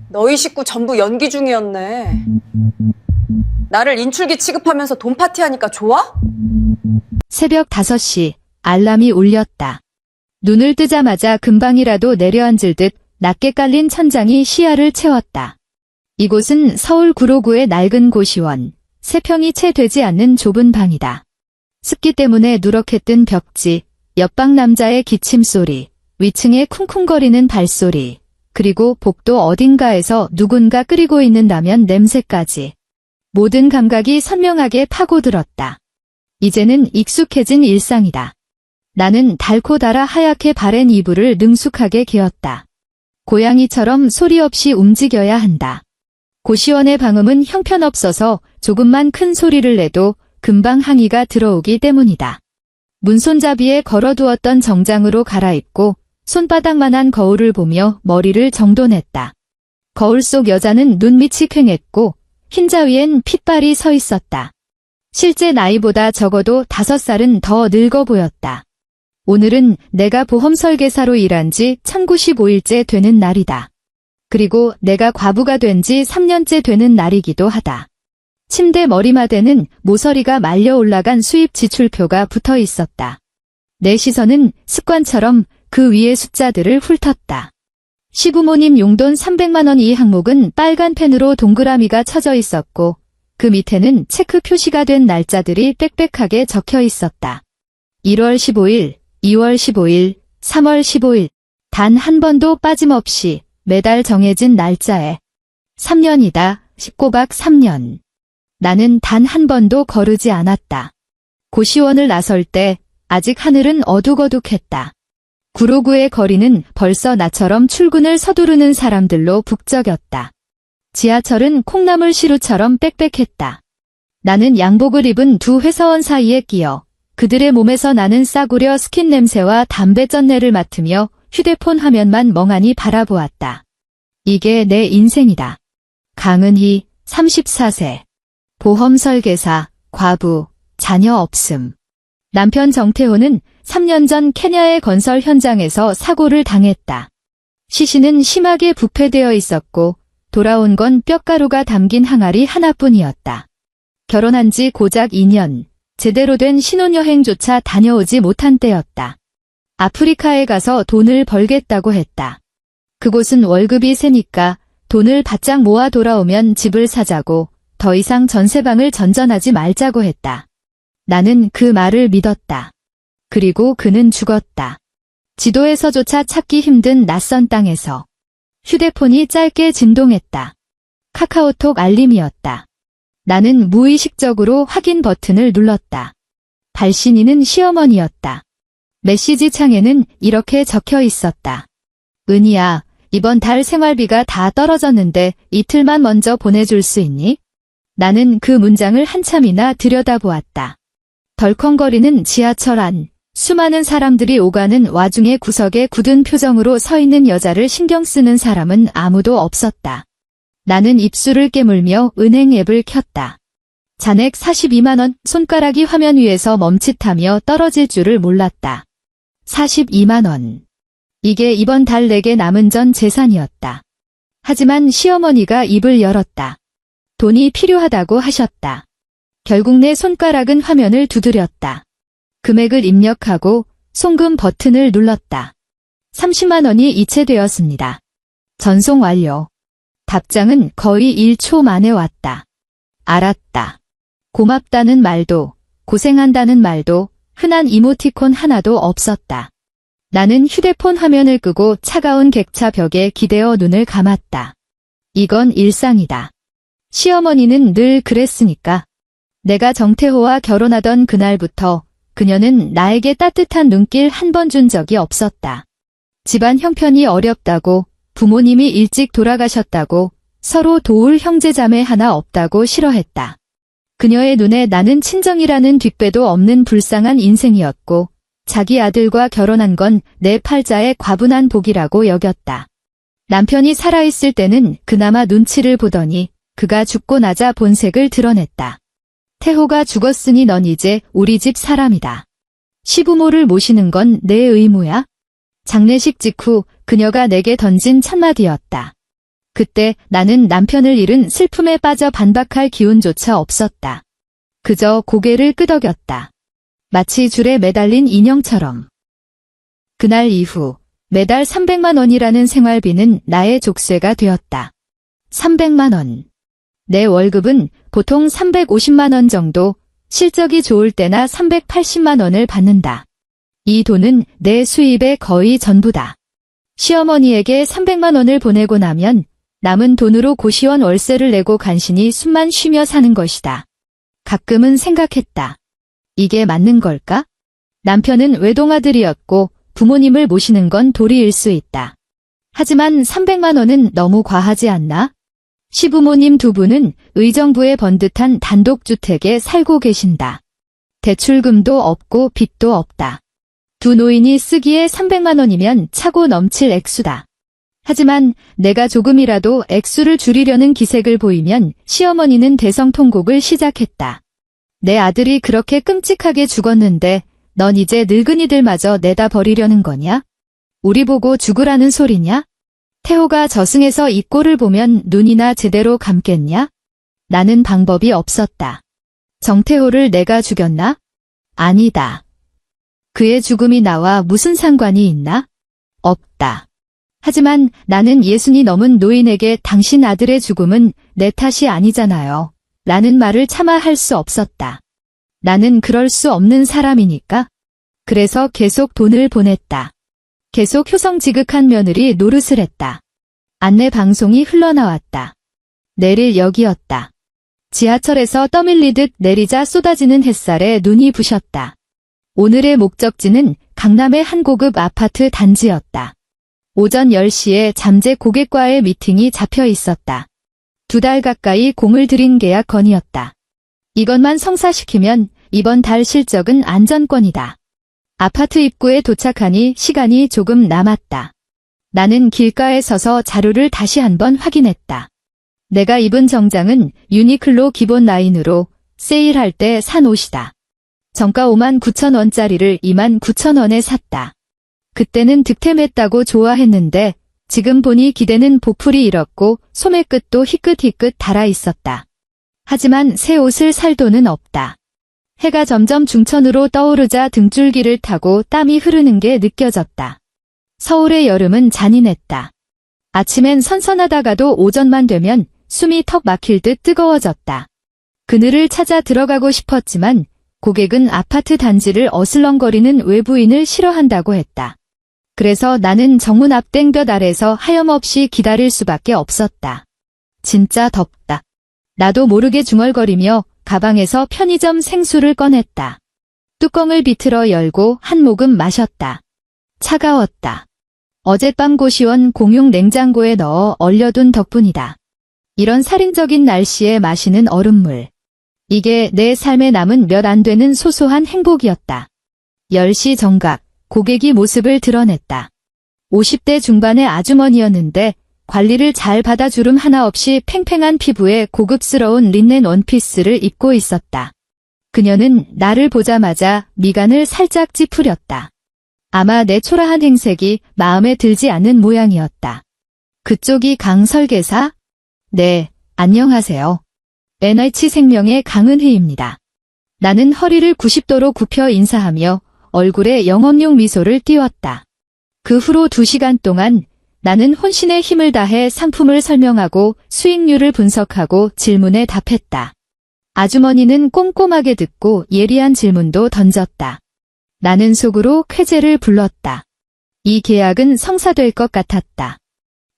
너희 식구 전부 연기 중이었네. 나를 인출기 취급하면서 돈 파티하니까 좋아? 새벽 5시 알람이 울렸다. 눈을 뜨자마자 금방이라도 내려앉을 듯 낮게 깔린 천장이 시야를 채웠다. 이곳은 서울 구로구의 낡은 고시원, 3평이 채 되지 않는 좁은 방이다. 습기 때문에 누렇게 뜬 벽지, 옆방 남자의 기침소리, 위층의 쿵쿵거리는 발소리, 그리고 복도 어딘가에서 누군가 끓이고 있는다면 냄새까지. 모든 감각이 선명하게 파고들었다. 이제는 익숙해진 일상이다. 나는 닳고 닳아 하얗게 바랜 이불을 능숙하게 개었다. 고양이처럼 소리 없이 움직여야 한다. 고시원의 방음은 형편없어서 조금만 큰 소리를 내도 금방 항의가 들어오기 때문이다. 문손잡이에 걸어두었던 정장으로 갈아입고 손바닥만한 거울을 보며 머리를 정돈했다. 거울 속 여자는 눈밑이 퀭했고 흰자 위엔 핏발이 서 있었다. 실제 나이보다 적어도 5살은 더 늙어 보였다. 오늘은 내가 보험 설계사로 일한 지 1095일째 되는 날이다. 그리고 내가 과부가 된 지 3년째 되는 날이기도 하다. 침대 머리맡에는 모서리가 말려 올라간 수입 지출표가 붙어 있었다. 내 시선은 습관처럼 그 위의 숫자들을 훑었다. 시부모님 용돈 300만 원 이 항목은 빨간 펜으로 동그라미가 쳐져 있었고 그 밑에는 체크 표시가 된 날짜들이 빽빽하게 적혀 있었다. 1월 15일, 2월 15일, 3월 15일 단 한 번도 빠짐없이 매달 정해진 날짜에 3년이다. 19박 3년. 나는 단 한 번도 거르지 않았다. 고시원을 나설 때 아직 하늘은 어둑어둑했다. 구로구의 거리는 벌써 나처럼 출근을 서두르는 사람들로 북적였다. 지하철은 콩나물 시루처럼 빽빽했다. 나는 양복을 입은 두 회사원 사이에 끼어 그들의 몸에서 나는 싸구려 스킨 냄새와 담배 쩐내를 맡으며 휴대폰 화면만 멍하니 바라보았다. 이게 내 인생이다. 강은희, 34세. 보험 설계사, 과부, 자녀 없음. 남편 정태호는 3년 전 케냐의 건설 현장에서 사고를 당했다. 시신은 심하게 부패되어 있었고 돌아온 건 뼈가루가 담긴 항아리 하나뿐이었다. 결혼한 지 고작 2년, 제대로 된 신혼여행조차 다녀오지 못한 때였다. 아프리카에 가서 돈을 벌겠다고 했다. 그곳은 월급이 세니까 돈을 바짝 모아 돌아오면 집을 사자고 더 이상 전세방을 전전하지 말자고 했다. 나는 그 말을 믿었다. 그리고 그는 죽었다. 지도에서조차 찾기 힘든 낯선 땅에서. 휴대폰이 짧게 진동했다. 카카오톡 알림이었다. 나는 무의식적으로 확인 버튼을 눌렀다. 발신인은 시어머니였다. 메시지 창에는 이렇게 적혀 있었다. 은희야, 이번 달 생활비가 다 떨어졌는데 이틀만 먼저 보내줄 수 있니? 나는 그 문장을 한참이나 들여다보았다. 덜컹거리는 지하철 안, 수많은 사람들이 오가는 와중에 구석에 굳은 표정으로 서 있는 여자를 신경 쓰는 사람은 아무도 없었다. 나는 입술을 깨물며 은행 앱을 켰다. 잔액 42만 원, 손가락이 화면 위에서 멈칫하며 떨어질 줄을 몰랐다. 42만 원. 이게 이번 달 내게 남은 전 재산이었다. 하지만 시어머니가 입을 열었다. 돈이 필요하다고 하셨다. 결국 내 손가락은 화면을 두드렸다. 금액을 입력하고 송금 버튼을 눌렀다. 30만 원이 이체되었습니다. 전송 완료. 답장은 거의 1초 만에 왔다. 알았다. 고맙다는 말도, 고생한다는 말도, 흔한 이모티콘 하나도 없었다. 나는 휴대폰 화면을 끄고 차가운 객차 벽에 기대어 눈을 감았다. 이건 일상이다. 시어머니는 늘 그랬으니까. 내가 정태호와 결혼하던 그날부터 그녀는 나에게 따뜻한 눈길 한 번 준 적이 없었다. 집안 형편이 어렵다고, 부모님이 일찍 돌아가셨다고, 서로 도울 형제자매 하나 없다고 싫어했다. 그녀의 눈에 나는 친정이라는 뒷배도 없는 불쌍한 인생이었고 자기 아들과 결혼한 건 내 팔자의 과분한 복이라고 여겼다. 남편이 살아있을 때는 그나마 눈치를 보더니 그가 죽고 나자 본색을 드러냈다. 태호가 죽었으니 넌 이제 우리 집 사람이다. 시부모를 모시는 건 내 의무야? 장례식 직후 그녀가 내게 던진 첫마디였다. 그때 나는 남편을 잃은 슬픔에 빠져 반박할 기운조차 없었다. 그저 고개를 끄덕였다. 마치 줄에 매달린 인형처럼. 그날 이후 매달 300만 원이라는 생활비는 나의 족쇄가 되었다. 300만 원. 내 월급은 보통 350만 원 정도, 실적이 좋을 때나 380만 원을 받는다. 이 돈은 내 수입의 거의 전부다. 시어머니에게 300만 원을 보내고 나면 남은 돈으로 고시원 월세를 내고 간신히 숨만 쉬며 사는 것이다. 가끔은 생각했다. 이게 맞는 걸까? 남편은 외동아들이었고 부모님을 모시는 건 도리일 수 있다. 하지만 300만 원은 너무 과하지 않나? 시부모님 두 분은 의정부에 번듯한 단독주택에 살고 계신다. 대출금도 없고 빚도 없다. 두 노인이 쓰기에 300만 원이면 차고 넘칠 액수다. 하지만 내가 조금이라도 액수를 줄이려는 기색을 보이면 시어머니는 대성통곡을 시작했다. 내 아들이 그렇게 끔찍하게 죽었는데 넌 이제 늙은이들마저 내다 버리려는 거냐? 우리 보고 죽으라는 소리냐? 태호가 저승에서 이 꼴을 보면 눈이나 제대로 감겠냐? 나는 방법이 없었다. 정태호를 내가 죽였나? 아니다. 그의 죽음이 나와 무슨 상관이 있나? 없다. 하지만 나는 60이 넘은 노인에게 당신 아들의 죽음은 내 탓이 아니잖아요. 라는 말을 차마 할 수 없었다. 나는 그럴 수 없는 사람이니까. 그래서 계속 돈을 보냈다. 계속 효성지극한 며느리 노릇을 했다. 안내 방송이 흘러나왔다. 내릴 역이었다. 지하철에서 떠밀리듯 내리자 쏟아지는 햇살에 눈이 부셨다. 오늘의 목적지는 강남의 한 고급 아파트 단지였다. 오전 10시에 잠재 고객과의 미팅이 잡혀 있었다. 2달 가까이 공을 들인 계약 건이었다. 이것만 성사시키면 이번 달 실적은 안전권이다. 아파트 입구에 도착하니 시간이 조금 남았다. 나는 길가에 서서 자료를 다시 한번 확인했다. 내가 입은 정장은 유니클로 기본 라인으로 세일할 때 산 옷이다. 정가 59,000원짜리를 29,000원에 샀다. 그때는 득템했다고 좋아했는데 지금 보니 기대는 보풀이 일었고 소매끝도 희끗희끗 달아 있었다. 하지만 새 옷을 살 돈은 없다. 해가 점점 중천으로 떠오르자 등줄기를 타고 땀이 흐르는 게 느껴졌다. 서울의 여름은 잔인했다. 아침엔 선선하다가도 오전만 되면 숨이 턱 막힐 듯 뜨거워졌다. 그늘을 찾아 들어가고 싶었지만 고객은 아파트 단지를 어슬렁거리는 외부인을 싫어한다고 했다. 그래서 나는 정문 앞 땡볕 아래서 하염없이 기다릴 수밖에 없었다. 진짜 덥다. 나도 모르게 중얼거리며 가방에서 편의점 생수를 꺼냈다. 뚜껑을 비틀어 열고 한 모금 마셨다. 차가웠다. 어젯밤 고시원 공용 냉장고에 넣어 얼려둔 덕분이다. 이런 살인적인 날씨에 마시는 얼음물. 이게 내 삶에 남은 몇 안 되는 소소한 행복이었다. 10시 정각, 고객이 모습을 드러냈다. 50대 중반의 아주머니였는데 관리를 잘 받아 주름 하나 없이 팽팽한 피부에 고급스러운 린넨 원피스를 입고 있었다. 그녀는 나를 보자마자 미간을 살짝 찌푸렸다. 아마 내 초라한 행색이 마음에 들지 않는 모양이었다. 그쪽이 강 설계사? 네, 안녕하세요. NH생명의 강은희입니다. 나는 허리를 90도로 굽혀 인사하며 얼굴에 영업용 미소를 띄웠다. 그 후로 2시간 동안 나는 혼신의 힘을 다해 상품을 설명하고 수익률을 분석하고 질문에 답했다. 아주머니는 꼼꼼하게 듣고 예리한 질문도 던졌다. 나는 속으로 쾌재를 불렀다. 이 계약은 성사될 것 같았다.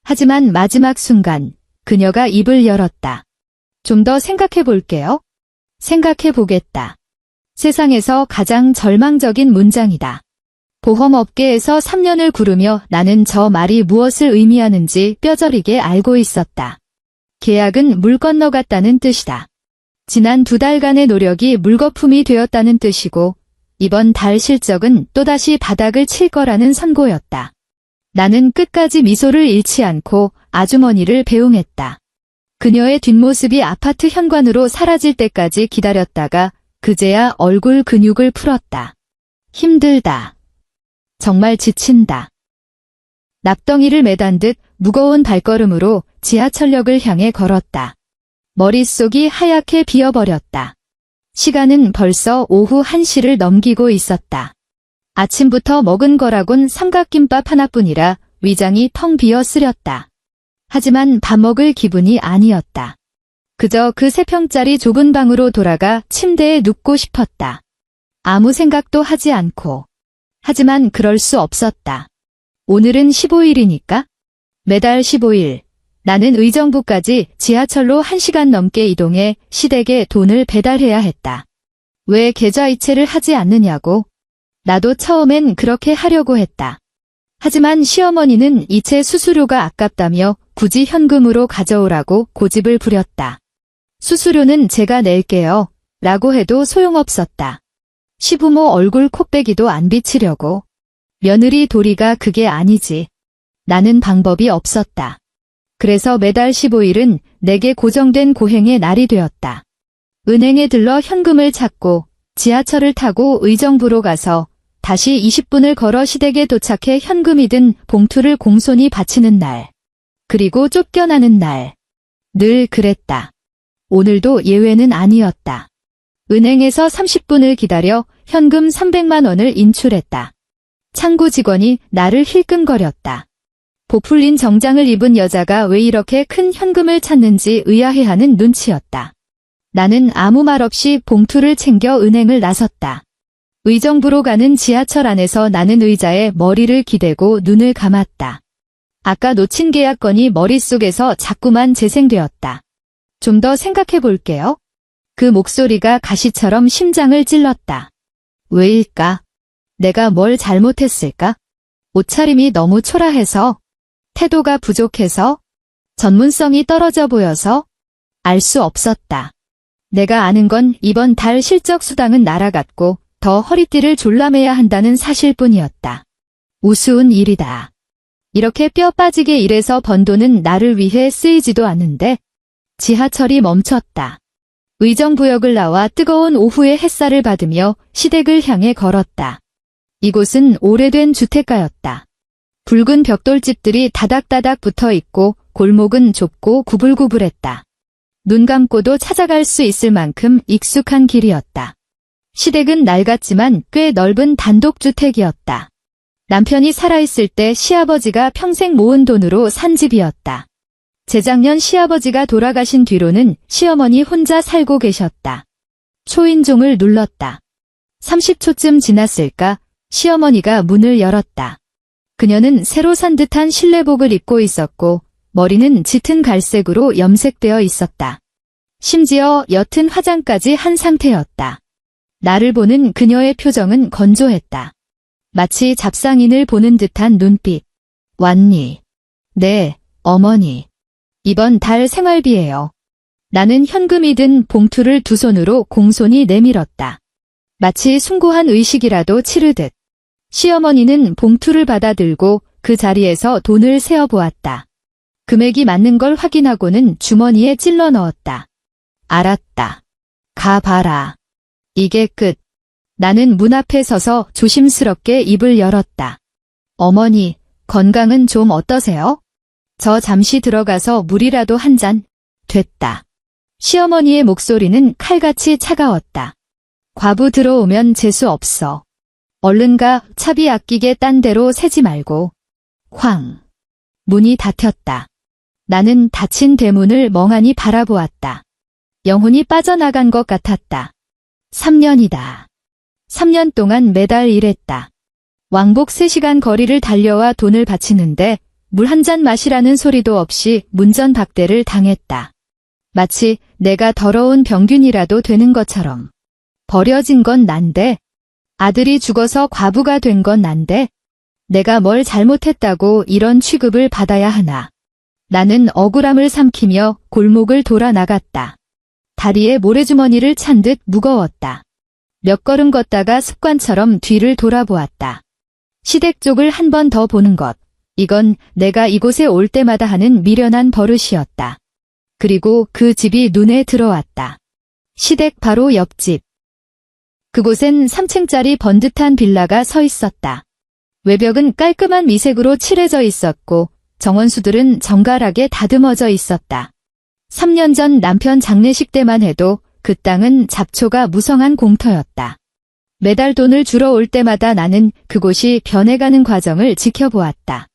하지만 마지막 순간 그녀가 입을 열었다. 좀 더 생각해 볼게요. 생각해 보겠다. 세상에서 가장 절망적인 문장이다. 보험업계에서 3년을 구르며 나는 저 말이 무엇을 의미하는지 뼈저리게 알고 있었다. 계약은 물 건너갔다는 뜻이다. 지난 2달간의 노력이 물거품이 되었다는 뜻이고 이번 달 실적은 또다시 바닥을 칠 거라는 선고였다. 나는 끝까지 미소를 잃지 않고 아주머니를 배웅했다. 그녀의 뒷모습이 아파트 현관으로 사라질 때까지 기다렸다가 그제야 얼굴 근육을 풀었다. 힘들다. 정말 지친다. 납덩이를 매단 듯 무거운 발걸음으로 지하철역을 향해 걸었다. 머릿속이 하얗게 비어버렸다. 시간은 벌써 오후 1시를 넘기고 있었다. 아침부터 먹은 거라곤 삼각김밥 하나뿐이라 위장이 텅 비어 쓰렸다. 하지만 밥 먹을 기분이 아니었다. 그저 그 3평짜리 좁은 방으로 돌아가 침대에 눕고 싶었다. 아무 생각도 하지 않고. 하지만 그럴 수 없었다. 오늘은 15일이니까? 매달 15일. 나는 의정부까지 지하철로 1시간 넘게 이동해 시댁에 돈을 배달해야 했다. 왜 계좌이체를 하지 않느냐고? 나도 처음엔 그렇게 하려고 했다. 하지만 시어머니는 이체 수수료가 아깝다며 굳이 현금으로 가져오라고 고집을 부렸다. 수수료는 제가 낼게요. 라고 해도 소용없었다. 시부모 얼굴 콧배기도 안 비치려고. 며느리 도리가 그게 아니지. 나는 방법이 없었다. 그래서 매달 15일은 내게 고정된 고행의 날이 되었다. 은행에 들러 현금을 찾고 지하철을 타고 의정부로 가서 다시 20분을 걸어 시댁에 도착해 현금이 든 봉투를 공손히 바치는 날. 그리고 쫓겨나는 날. 늘 그랬다. 오늘도 예외는 아니었다. 은행에서 30분을 기다려 현금 300만 원을 인출했다. 창구 직원이 나를 힐끔거렸다. 보풀린 정장을 입은 여자가 왜 이렇게 큰 현금을 찾는지 의아해하는 눈치였다. 나는 아무 말 없이 봉투를 챙겨 은행을 나섰다. 의정부로 가는 지하철 안에서 나는 의자에 머리를 기대고 눈을 감았다. 아까 놓친 계약건이 머릿속에서 자꾸만 재생되었다. 좀 더 생각해 볼게요. 그 목소리가 가시처럼 심장을 찔렀다. 왜일까? 내가 뭘 잘못했을까? 옷차림이 너무 초라해서? 태도가 부족해서? 전문성이 떨어져 보여서? 알 수 없었다. 내가 아는 건 이번 달 실적 수당은 날아갔고 더 허리띠를 졸라매야 한다는 사실뿐이었다. 우스운 일이다. 이렇게 뼈 빠지게 일해서 번 돈은 나를 위해 쓰이지도 않는데. 지하철이 멈췄다. 의정부역을 나와 뜨거운 오후의 햇살을 받으며 시댁을 향해 걸었다. 이곳은 오래된 주택가였다. 붉은 벽돌집들이 다닥다닥 붙어 있고 골목은 좁고 구불구불했다. 눈 감고도 찾아갈 수 있을 만큼 익숙한 길이었다. 시댁은 낡았지만 꽤 넓은 단독주택이었다. 남편이 살아있을 때 시아버지가 평생 모은 돈으로 산 집이었다. 재작년 시아버지가 돌아가신 뒤로는 시어머니 혼자 살고 계셨다. 초인종을 눌렀다. 30초쯤 지났을까 시어머니가 문을 열었다. 그녀는 새로 산 듯한 실내복을 입고 있었고 머리는 짙은 갈색으로 염색되어 있었다. 심지어 옅은 화장까지 한 상태였다. 나를 보는 그녀의 표정은 건조했다. 마치 잡상인을 보는 듯한 눈빛. 왔니? 네, 어머니. 이번 달 생활비예요. 나는 현금이 든 봉투를 두 손으로 공손히 내밀었다. 마치 숭고한 의식이라도 치르듯. 시어머니는 봉투를 받아들고 그 자리에서 돈을 세어보았다. 금액이 맞는 걸 확인하고는 주머니에 찔러 넣었다. 알았다. 가봐라. 이게 끝. 나는 문 앞에 서서 조심스럽게 입을 열었다. 어머니, 건강은 좀 어떠세요? 저 잠시 들어가서 물이라도 한 잔. 됐다. 시어머니의 목소리는 칼같이 차가웠다. 과부 들어오면 재수 없어. 얼른 가 차비 아끼게 딴 데로 새지 말고. 쾅. 문이 닫혔다. 나는 닫힌 대문을 멍하니 바라보았다. 영혼이 빠져나간 것 같았다. 3년이다. 3년 동안 매달 일했다. 왕복 3시간 거리를 달려와 돈을 바치는데 물 한 잔 마시라는 소리도 없이 문전박대를 당했다. 마치 내가 더러운 병균이라도 되는 것처럼. 버려진 건 난데. 아들이 죽어서 과부가 된 건 난데. 내가 뭘 잘못했다고 이런 취급을 받아야 하나. 나는 억울함을 삼키며 골목을 돌아 나갔다. 다리에 모래주머니를 찬 듯 무거웠다. 몇 걸음 걷다가 습관처럼 뒤를 돌아보았다. 시댁 쪽을 한 번 더 보는 것. 이건 내가 이곳에 올 때마다 하는 미련한 버릇이었다. 그리고 그 집이 눈에 들어왔다. 시댁 바로 옆집. 그곳엔 3층짜리 번듯한 빌라가 서 있었다. 외벽은 깔끔한 미색으로 칠해져 있었고 정원수들은 정갈하게 다듬어져 있었다. 3년 전 남편 장례식 때만 해도 그 땅은 잡초가 무성한 공터였다. 매달 돈을 주러 올 때마다 나는 그곳이 변해가는 과정을 지켜보았다.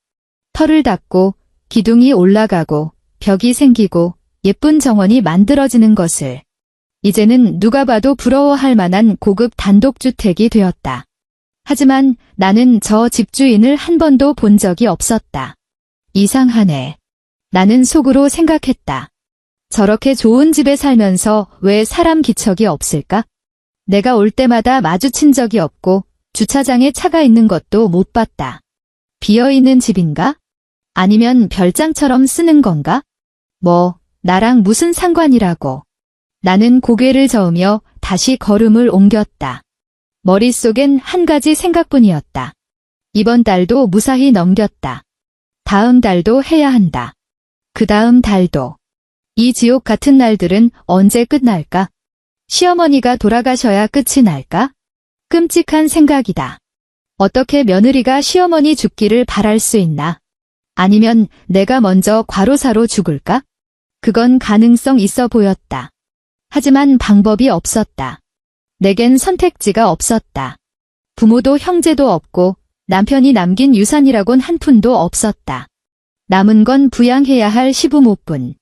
털을 닦고 기둥이 올라가고 벽이 생기고 예쁜 정원이 만들어지는 것을. 이제는 누가 봐도 부러워할 만한 고급 단독주택이 되었다. 하지만 나는 저 집주인을 한 번도 본 적이 없었다. 이상하네. 나는 속으로 생각했다. 저렇게 좋은 집에 살면서 왜 사람 기척이 없을까? 내가 올 때마다 마주친 적이 없고 주차장에 차가 있는 것도 못 봤다. 비어있는 집인가? 아니면 별장처럼 쓰는 건가? 뭐, 나랑 무슨 상관이라고. 나는 고개를 저으며 다시 걸음을 옮겼다. 머릿속엔 한 가지 생각뿐이었다. 이번 달도 무사히 넘겼다. 다음 달도 해야 한다. 그 다음 달도. 이 지옥 같은 날들은 언제 끝날까? 시어머니가 돌아가셔야 끝이 날까? 끔찍한 생각이다. 어떻게 며느리가 시어머니 죽기를 바랄 수 있나? 아니면 내가 먼저 과로사로 죽을까? 그건 가능성 있어 보였다. 하지만 방법이 없었다. 내겐 선택지가 없었다. 부모도 형제도 없고 남편이 남긴 유산이라곤 한 푼도 없었다. 남은 건 부양해야 할 시부모뿐.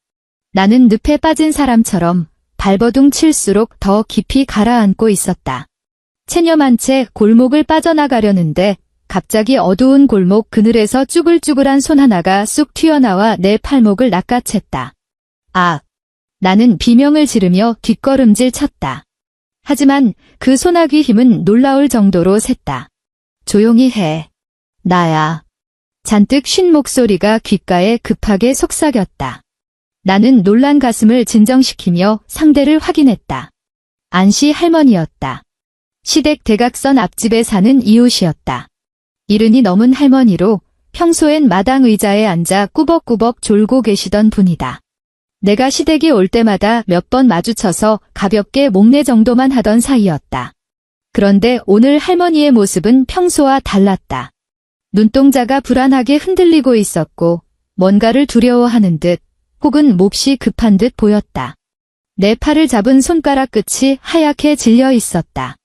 나는 늪에 빠진 사람처럼 발버둥 칠수록 더 깊이 가라앉고 있었다. 체념한 채 골목을 빠져나가려는데 갑자기 어두운 골목 그늘에서 쭈글쭈글한 손 하나가 쑥 튀어나와 내 팔목을 낚아챘다. 아! 나는 비명을 지르며 뒷걸음질 쳤다. 하지만 그 소나귀 힘은 놀라울 정도로 셌다. 조용히 해. 나야. 잔뜩 쉰 목소리가 귓가에 급하게 속삭였다. 나는 놀란 가슴을 진정시키며 상대를 확인했다. 안씨 할머니였다. 시댁 대각선 앞집에 사는 이웃이었다. 이른이 넘은 할머니로 평소엔 마당 의자에 앉아 꾸벅꾸벅 졸고 계시던 분이다. 내가 시댁이 올 때마다 몇 번 마주쳐서 가볍게 목례 정도만 하던 사이였다. 그런데 오늘 할머니의 모습은 평소와 달랐다. 눈동자가 불안하게 흔들리고 있었고 뭔가를 두려워하는 듯 혹은 몹시 급한 듯 보였다. 내 팔을 잡은 손가락 끝이 하얗게 질려 있었다.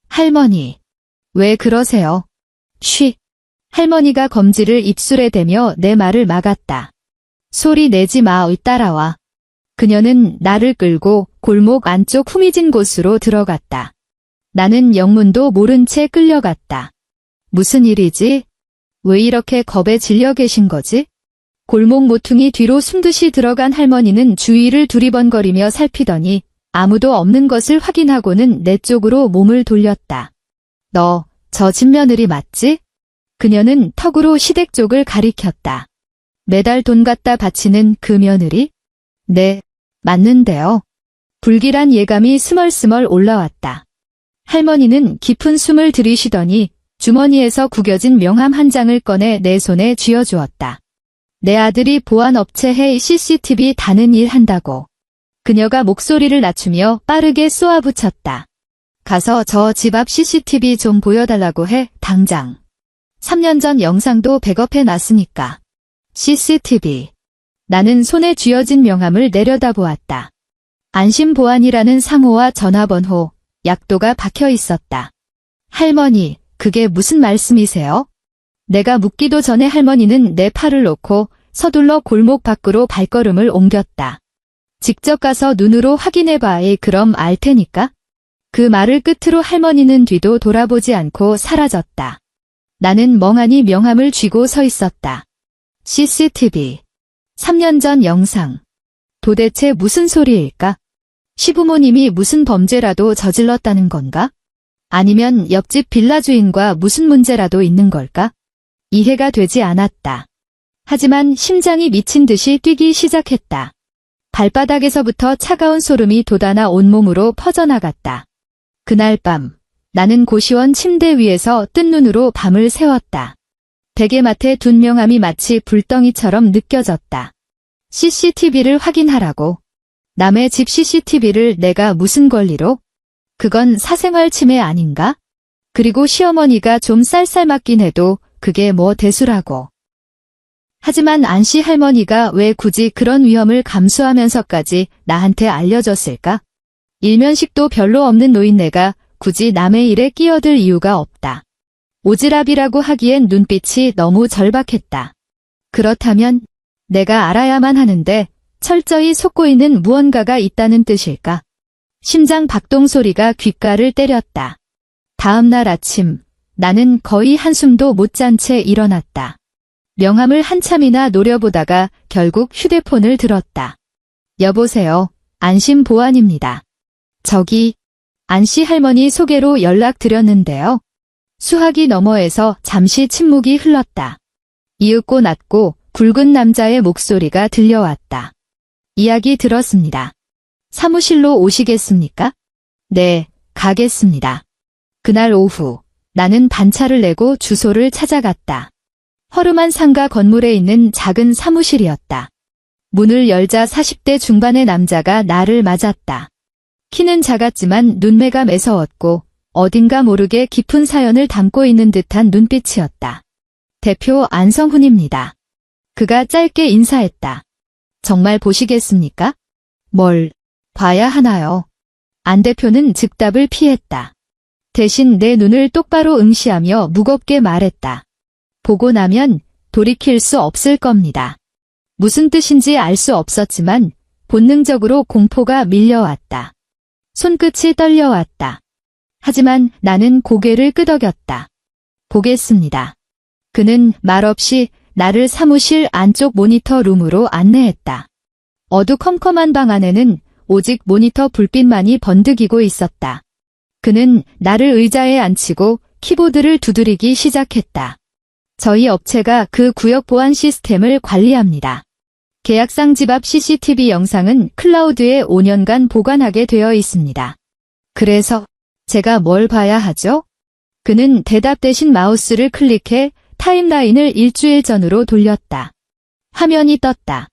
할머니, 왜 그러세요? 쉬. 할머니가 검지를 입술에 대며 내 말을 막았다. 소리 내지 마, 따라와. 그녀는 나를 끌고 골목 안쪽 후미진 곳으로 들어갔다. 나는 영문도 모른 채 끌려갔다. 무슨 일이지? 왜 이렇게 겁에 질려 계신 거지? 골목 모퉁이 뒤로 숨듯이 들어간 할머니는 주위를 두리번거리며 살피더니 아무도 없는 것을 확인하고는 내 쪽으로 몸을 돌렸다. 너, 저 집 며느리 맞지? 그녀는 턱으로 시댁 쪽을 가리켰다. 매달 돈 갖다 바치는 그 며느리? 네, 맞는데요. 불길한 예감이 스멀스멀 올라왔다. 할머니는 깊은 숨을 들이쉬더니 주머니에서 구겨진 명함 한 장을 꺼내 내 손에 쥐어주었다. 내 아들이 보안업체에 CCTV 다는 일 한다고. 그녀가 목소리를 낮추며 빠르게 쏘아붙였다. 가서 저 집 앞 CCTV 좀 보여달라고 해, 당장. 3년 전 영상도 백업해 놨으니까. CCTV. 나는 손에 쥐어진 명함을 내려다보았다. 안심보안이라는 상호와 전화번호, 약도가 박혀 있었다. 할머니, 그게 무슨 말씀이세요? 내가 묻기도 전에 할머니는 내 팔을 놓고 서둘러 골목 밖으로 발걸음을 옮겼다. 직접 가서 눈으로 확인해봐. 그럼 알 테니까. 그 말을 끝으로 할머니는 뒤도 돌아보지 않고 사라졌다. 나는 멍하니 명함을 쥐고 서 있었다. CCTV. 3년 전 영상. 도대체 무슨 소리일까? 시부모님이 무슨 범죄라도 저질렀다는 건가? 아니면 옆집 빌라 주인과 무슨 문제라도 있는 걸까? 이해가 되지 않았다. 하지만 심장이 미친 듯이 뛰기 시작했다. 발바닥에서부터 차가운 소름이 돋아나 온몸으로 퍼져나갔다. 그날 밤, 나는 고시원 침대 위에서 뜬 눈으로 밤을 새웠다. 베개맡에 둔 명함이 마치 불덩이처럼 느껴졌다. CCTV를 확인하라고. 남의 집 CCTV를 내가 무슨 권리로? 그건 사생활 침해 아닌가? 그리고 시어머니가 좀 쌀쌀맞긴 해도 그게 뭐 대수라고. 하지만 안씨 할머니가 왜 굳이 그런 위험을 감수하면서까지 나한테 알려줬을까? 일면식도 별로 없는 노인네가 굳이 남의 일에 끼어들 이유가 없다. 오지랖이라고 하기엔 눈빛이 너무 절박했다. 그렇다면 내가 알아야만 하는데 철저히 속고 있는 무언가가 있다는 뜻일까? 심장 박동 소리가 귓가를 때렸다. 다음 날 아침 나는 거의 한숨도 못 잔 채 일어났다. 명함을 한참이나 노려보다가 결국 휴대폰을 들었다. 여보세요. 안심보안입니다. 저기 안씨 할머니 소개로 연락드렸는데요. 수화기 너머에서 잠시 침묵이 흘렀다. 이윽고 낮고 굵은 남자의 목소리가 들려왔다. 이야기 들었습니다. 사무실로 오시겠습니까? 네, 가겠습니다. 그날 오후 나는 반차를 내고 주소를 찾아갔다. 허름한 상가 건물에 있는 작은 사무실이었다. 문을 열자 40대 중반의 남자가 나를 맞았다. 키는 작았지만 눈매가 매서웠고 어딘가 모르게 깊은 사연을 담고 있는 듯한 눈빛이었다. 대표 안성훈입니다. 그가 짧게 인사했다. 정말 보시겠습니까? 뭘 봐야 하나요? 안 대표는 즉답을 피했다. 대신 내 눈을 똑바로 응시하며 무겁게 말했다. 보고 나면 돌이킬 수 없을 겁니다. 무슨 뜻인지 알 수 없었지만 본능적으로 공포가 밀려왔다. 손끝이 떨려왔다. 하지만 나는 고개를 끄덕였다. 보겠습니다. 그는 말없이 나를 사무실 안쪽 모니터 룸으로 안내했다. 어두컴컴한 방 안에는 오직 모니터 불빛만이 번득이고 있었다. 그는 나를 의자에 앉히고 키보드를 두드리기 시작했다. 저희 업체가 그 구역 보안 시스템을 관리합니다. 계약상 집 앞 CCTV 영상은 클라우드에 5년간 보관하게 되어 있습니다. 그래서 제가 뭘 봐야 하죠? 그는 대답 대신 마우스를 클릭해 타임라인을 일주일 전으로 돌렸다. 화면이 떴다.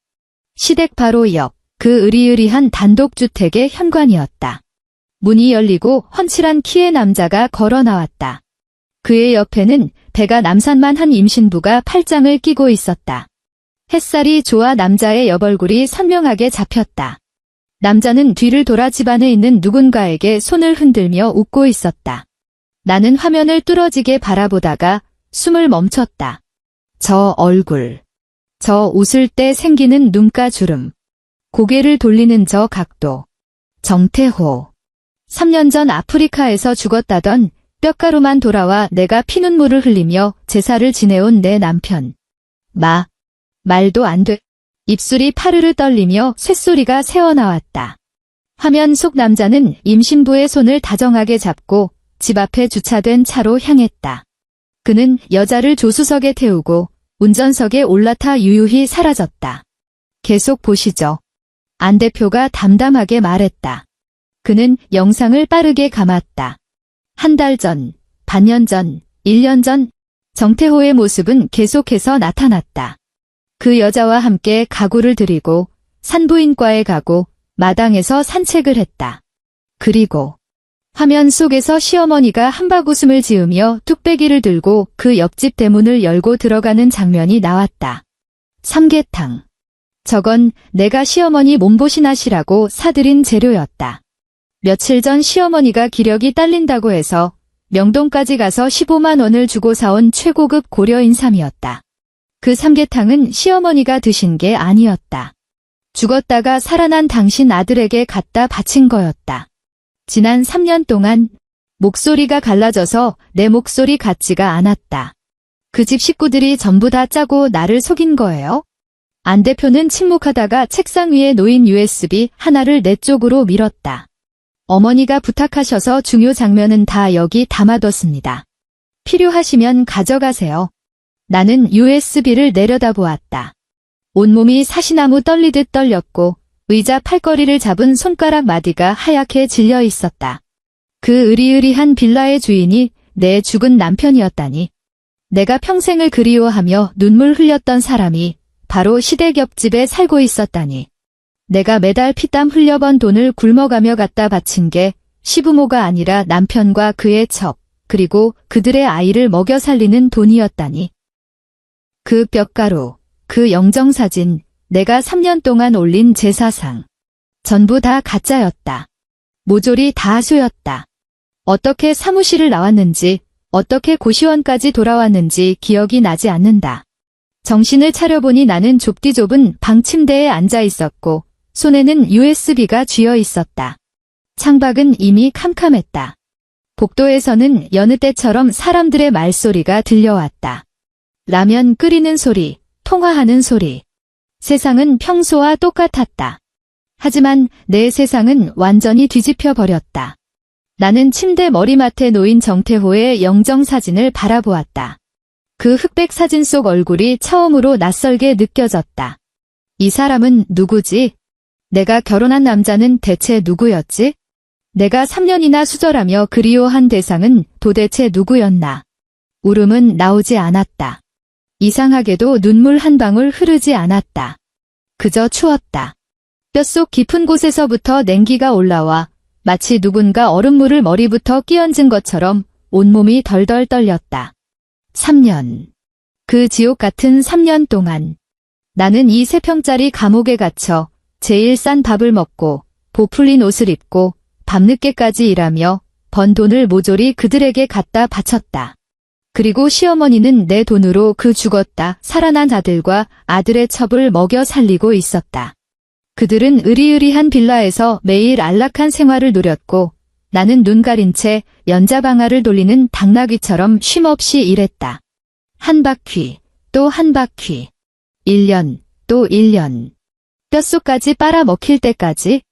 시댁 바로 옆, 그 으리으리한 단독주택의 현관이었다. 문이 열리고 훤칠한 키의 남자가 걸어 나왔다. 그의 옆에는 배가 남산만 한 임신부가 팔짱을 끼고 있었다. 햇살이 좋아 남자의 옆얼굴이 선명하게 잡혔다. 남자는 뒤를 돌아 집안에 있는 누군가에게 손을 흔들며 웃고 있었다. 나는 화면을 뚫어지게 바라보다가 숨을 멈췄다. 저 얼굴. 저 웃을 때 생기는 눈가주름. 고개를 돌리는 저 각도. 정태호. 3년 전 아프리카에서 죽었다던 뼈가루만 돌아와 내가 피눈물을 흘리며 제사를 지내온 내 남편. 말도 안 돼. 입술이 파르르 떨리며 쇳소리가 새어나왔다. 화면 속 남자는 임신부의 손을 다정하게 잡고 집 앞에 주차된 차로 향했다. 그는 여자를 조수석에 태우고 운전석에 올라타 유유히 사라졌다. 계속 보시죠. 안 대표가 담담하게 말했다. 그는 영상을 빠르게 감았다. 한 달 전, 반년 전, 1년 전, 정태호의 모습은 계속해서 나타났다. 그 여자와 함께 가구를 들이고 산부인과에 가고 마당에서 산책을 했다. 그리고 화면 속에서 시어머니가 한바구음을 지으며 뚝배기를 들고 그 옆집 대문을 열고 들어가는 장면이 나왔다. 삼계탕. 저건 내가 시어머니 몸보신하시라고 사들인 재료였다. 며칠 전 시어머니가 기력이 딸린다고 해서 명동까지 가서 15만 원을 주고 사온 최고급 고려 인삼이었다. 그 삼계탕은 시어머니가 드신 게 아니었다. 죽었다가 살아난 당신 아들에게 갖다 바친 거였다. 지난 3년 동안 목소리가 갈라져서 내 목소리 같지가 않았다. 그 집 식구들이 전부 다 짜고 나를 속인 거예요? 안 대표는 침묵하다가 책상 위에 놓인 USB 하나를 내 쪽으로 밀었다. 어머니가 부탁하셔서 중요 장면은 다 여기 담아뒀습니다. 필요하시면 가져가세요. 나는 USB를 내려다보았다. 온몸이 사시나무 떨리듯 떨렸고 의자 팔걸이를 잡은 손가락 마디가 하얗게 질려 있었다. 그 으리으리한 빌라의 주인이 내 죽은 남편이었다니. 내가 평생을 그리워하며 눈물 흘렸던 사람이 바로 시댁 옆집에 살고 있었다니. 내가 매달 피땀 흘려번 돈을 굶어가며 갖다 바친 게 시부모가 아니라 남편과 그의 첩, 그리고 그들의 아이를 먹여 살리는 돈이었다니. 그 뼈가루, 그 영정사진, 내가 3년 동안 올린 제사상. 전부 다 가짜였다. 모조리 다 하수였다. 어떻게 사무실을 나왔는지, 어떻게 고시원까지 돌아왔는지 기억이 나지 않는다. 정신을 차려보니 나는 좁디 좁은 방 침대에 앉아 있었고 손에는 USB가 쥐어 있었다. 창밖은 이미 캄캄했다. 복도에서는 여느 때처럼 사람들의 말소리가 들려왔다. 라면 끓이는 소리, 통화하는 소리. 세상은 평소와 똑같았다. 하지만 내 세상은 완전히 뒤집혀 버렸다. 나는 침대 머리맡에 놓인 정태호의 영정사진을 바라보았다. 그 흑백 사진 속 얼굴이 처음으로 낯설게 느껴졌다. 이 사람은 누구지? 내가 결혼한 남자는 대체 누구였지? 내가 3년이나 수절하며 그리워한 대상은 도대체 누구였나? 울음은 나오지 않았다. 이상하게도 눈물 한 방울 흐르지 않았다. 그저 추웠다. 뼛속 깊은 곳에서부터 냉기가 올라와 마치 누군가 얼음물을 머리부터 끼얹은 것처럼 온몸이 덜덜 떨렸다. 3년. 그 지옥 같은 3년 동안 나는 이 3평짜리 감옥에 갇혀 제일 싼 밥을 먹고 보풀린 옷을 입고 밤늦게까지 일하며 번 돈을 모조리 그들에게 갖다 바쳤다. 그리고 시어머니는 내 돈으로 그 죽었다 살아난 아들과 아들의 첩을 먹여 살리고 있었다. 그들은 으리으리한 빌라에서 매일 안락한 생활을 누렸고 나는 눈 가린 채 연자방아를 돌리는 당나귀처럼 쉼없이 일했다. 한 바퀴, 또 한 바퀴. 1년, 또 1년. 뼛속까지 빨아먹힐 때까지.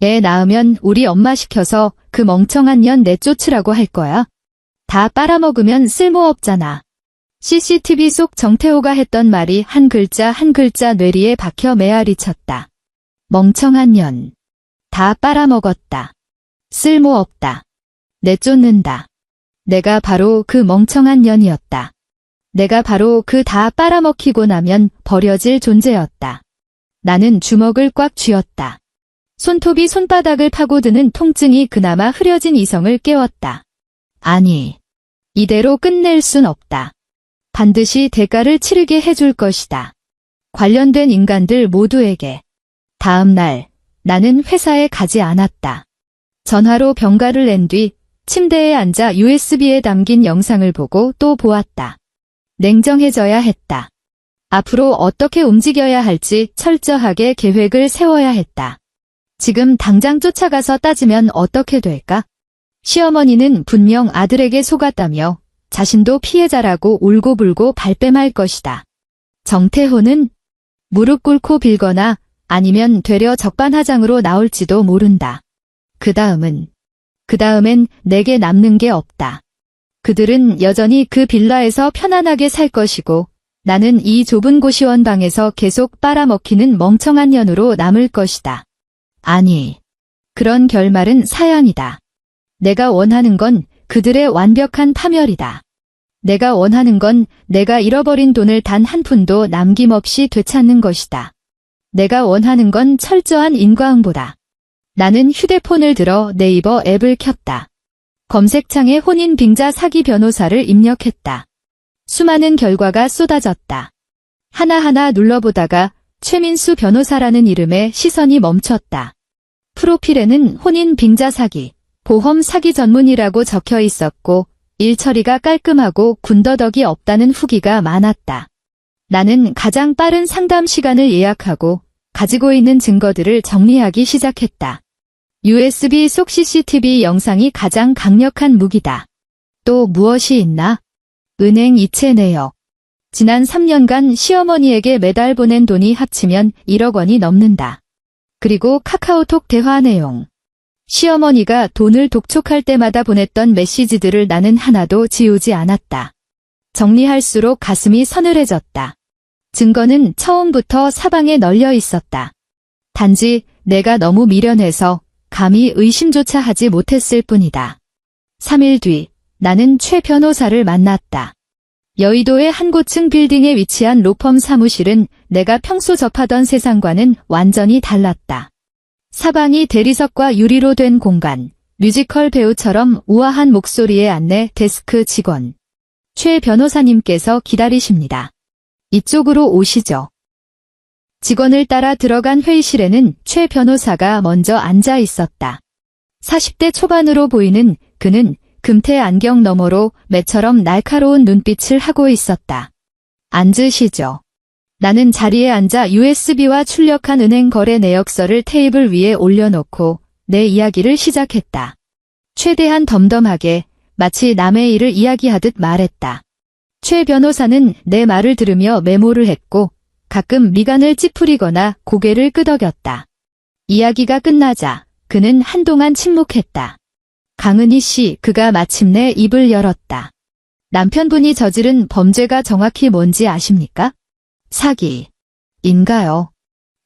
애 낳으면 우리 엄마 시켜서 그 멍청한 년 내쫓으라고 할 거야. 다 빨아먹으면 쓸모없잖아. CCTV 속 정태호가 했던 말이 한 글자 한 글자 뇌리에 박혀 메아리 쳤다. 멍청한 년. 다 빨아먹었다. 쓸모없다. 내쫓는다. 내가 바로 그 멍청한 년이었다. 내가 바로 그 다 빨아먹히고 나면 버려질 존재였다. 나는 주먹을 꽉 쥐었다. 손톱이 손바닥을 파고드는 통증이 그나마 흐려진 이성을 깨웠다. 아니, 이대로 끝낼 순 없다. 반드시 대가를 치르게 해줄 것이다. 관련된 인간들 모두에게. 다음 날, 나는 회사에 가지 않았다. 전화로 병가를 낸 뒤 침대에 앉아 USB에 담긴 영상을 보고 또 보았다. 냉정해져야 했다. 앞으로 어떻게 움직여야 할지 철저하게 계획을 세워야 했다. 지금 당장 쫓아가서 따지면 어떻게 될까? 시어머니는 분명 아들에게 속았다며 자신도 피해자라고 울고불고 발뺌할 것이다. 정태호는 무릎 꿇고 빌거나 아니면 되려 적반하장으로 나올지도 모른다. 그 다음엔 내게 남는 게 없다. 그들은 여전히 그 빌라에서 편안하게 살 것이고 나는 이 좁은 고시원 방에서 계속 빨아먹히는 멍청한 년으로 남을 것이다. 아니, 그런 결말은 사양이다. 내가 원하는 건 그들의 완벽한 파멸이다. 내가 원하는 건 내가 잃어버린 돈을 단 한 푼도 남김없이 되찾는 것이다. 내가 원하는 건 철저한 인과응보다. 나는 휴대폰을 들어 네이버 앱을 켰다. 검색창에 혼인 빙자 사기 변호사를 입력했다. 수많은 결과가 쏟아졌다. 하나하나 눌러보다가 최민수 변호사라는 이름에 시선이 멈췄다. 프로필에는 혼인 빙자 사기, 보험 사기 전문이라고 적혀 있었고 일 처리가 깔끔하고 군더더기 없다는 후기가 많았다. 나는 가장 빠른 상담 시간을 예약하고 가지고 있는 증거들을 정리하기 시작했다. USB 속 CCTV 영상이 가장 강력한 무기다. 또 무엇이 있나? 은행 이체 내역. 지난 3년간 시어머니에게 매달 보낸 돈이 합치면 1억 원이 넘는다. 그리고 카카오톡 대화 내용. 시어머니가 돈을 독촉할 때마다 보냈던 메시지들을 나는 하나도 지우지 않았다. 정리할수록 가슴이 서늘해졌다. 증거는 처음부터 사방에 널려 있었다. 단지 내가 너무 미련해서 감히 의심조차 하지 못했을 뿐이다. 3일 뒤 나는 최 변호사를 만났다. 여의도의 한 고층 빌딩에 위치한 로펌 사무실은 내가 평소 접하던 세상과는 완전히 달랐다. 사방이 대리석과 유리로 된 공간, 뮤지컬 배우처럼 우아한 목소리의 안내 데스크 직원. 최 변호사님께서 기다리십니다. 이쪽으로 오시죠. 직원을 따라 들어간 회의실에는 최 변호사가 먼저 앉아 있었다. 40대 초반으로 보이는 그는 금태 안경 너머로 매처럼 날카로운 눈빛을 하고 있었다. 앉으시죠. 나는 자리에 앉아 USB와 출력한 은행 거래 내역서를 테이블 위에 올려놓고 내 이야기를 시작했다. 최대한 덤덤하게 마치 남의 일을 이야기하듯 말했다. 최 변호사는 내 말을 들으며 메모를 했고 가끔 미간을 찌푸리거나 고개를 끄덕였다. 이야기가 끝나자 그는 한동안 침묵했다. 강은희 씨, 그가 마침내 입을 열었다. 남편분이 저지른 범죄가 정확히 뭔지 아십니까? 사기인가요?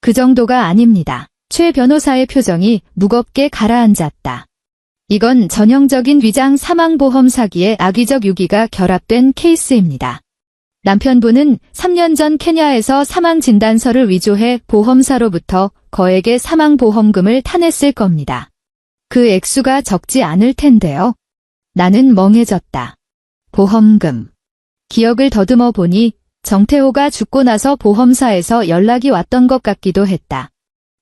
그 정도가 아닙니다. 최 변호사의 표정이 무겁게 가라앉았다. 이건 전형적인 위장 사망보험 사기의 악의적 유기가 결합된 케이스입니다. 남편분은 3년 전 케냐에서 사망진단서를 위조해 보험사로부터 거액의 사망보험금을 타냈을 겁니다. 그 액수가 적지 않을 텐데요. 나는 멍해졌다. 보험금. 기억을 더듬어 보니 정태호가 죽고 나서 보험사에서 연락이 왔던 것 같기도 했다.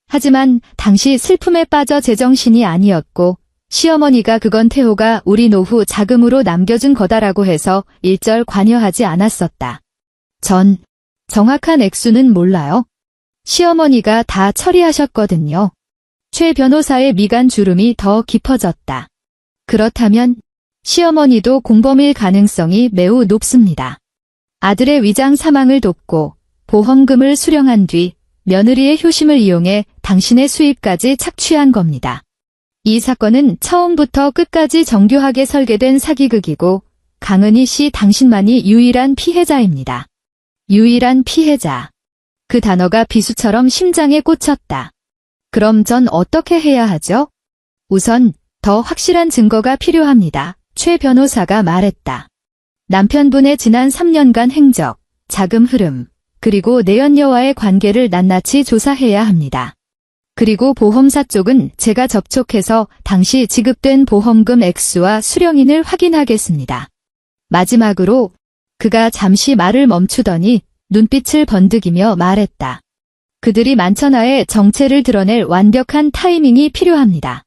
하지만 당시 슬픔에 빠져 제정신이 아니었고 시어머니가 그건 태호가 우리 노후 자금으로 남겨준 거다라고 해서 일절 관여하지 않았었다. 전 정확한 액수는 몰라요. 시어머니가 다 처리하셨거든요. 최 변호사의 미간 주름이 더 깊어졌다. 그렇다면 시어머니도 공범일 가능성이 매우 높습니다. 아들의 위장 사망을 돕고 보험금을 수령한 뒤 며느리의 효심을 이용해 당신의 수입까지 착취한 겁니다. 이 사건은 처음부터 끝까지 정교하게 설계된 사기극이고 강은희 씨 당신만이 유일한 피해자입니다. 유일한 피해자. 그 단어가 비수처럼 심장에 꽂혔다. 그럼 전 어떻게 해야 하죠? 우선 더 확실한 증거가 필요합니다. 최 변호사가 말했다. 남편분의 지난 3년간 행적, 자금 흐름, 그리고 내연녀와의 관계를 낱낱이 조사해야 합니다. 그리고 보험사 쪽은 제가 접촉해서 당시 지급된 보험금 액수와 수령인을 확인하겠습니다. 마지막으로 그가 잠시 말을 멈추더니 눈빛을 번득이며 말했다. 그들이 만천하의 정체를 드러낼 완벽한 타이밍이 필요합니다.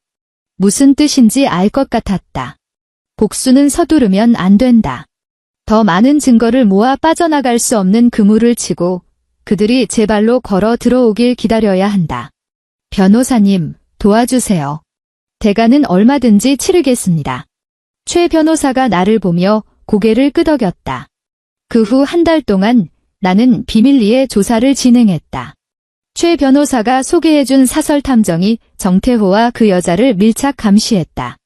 무슨 뜻인지 알 것 같았다. 복수는 서두르면 안 된다. 더 많은 증거를 모아 빠져나갈 수 없는 그물을 치고 그들이 제 발로 걸어 들어오길 기다려야 한다. 변호사님, 도와주세요. 대가는 얼마든지 치르겠습니다. 최 변호사가 나를 보며 고개를 끄덕였다. 그 후 한 달 동안 나는 비밀리에 조사를 진행했다. 최 변호사가 소개해준 사설 탐정이 정태호와 그 여자를 밀착 감시했다.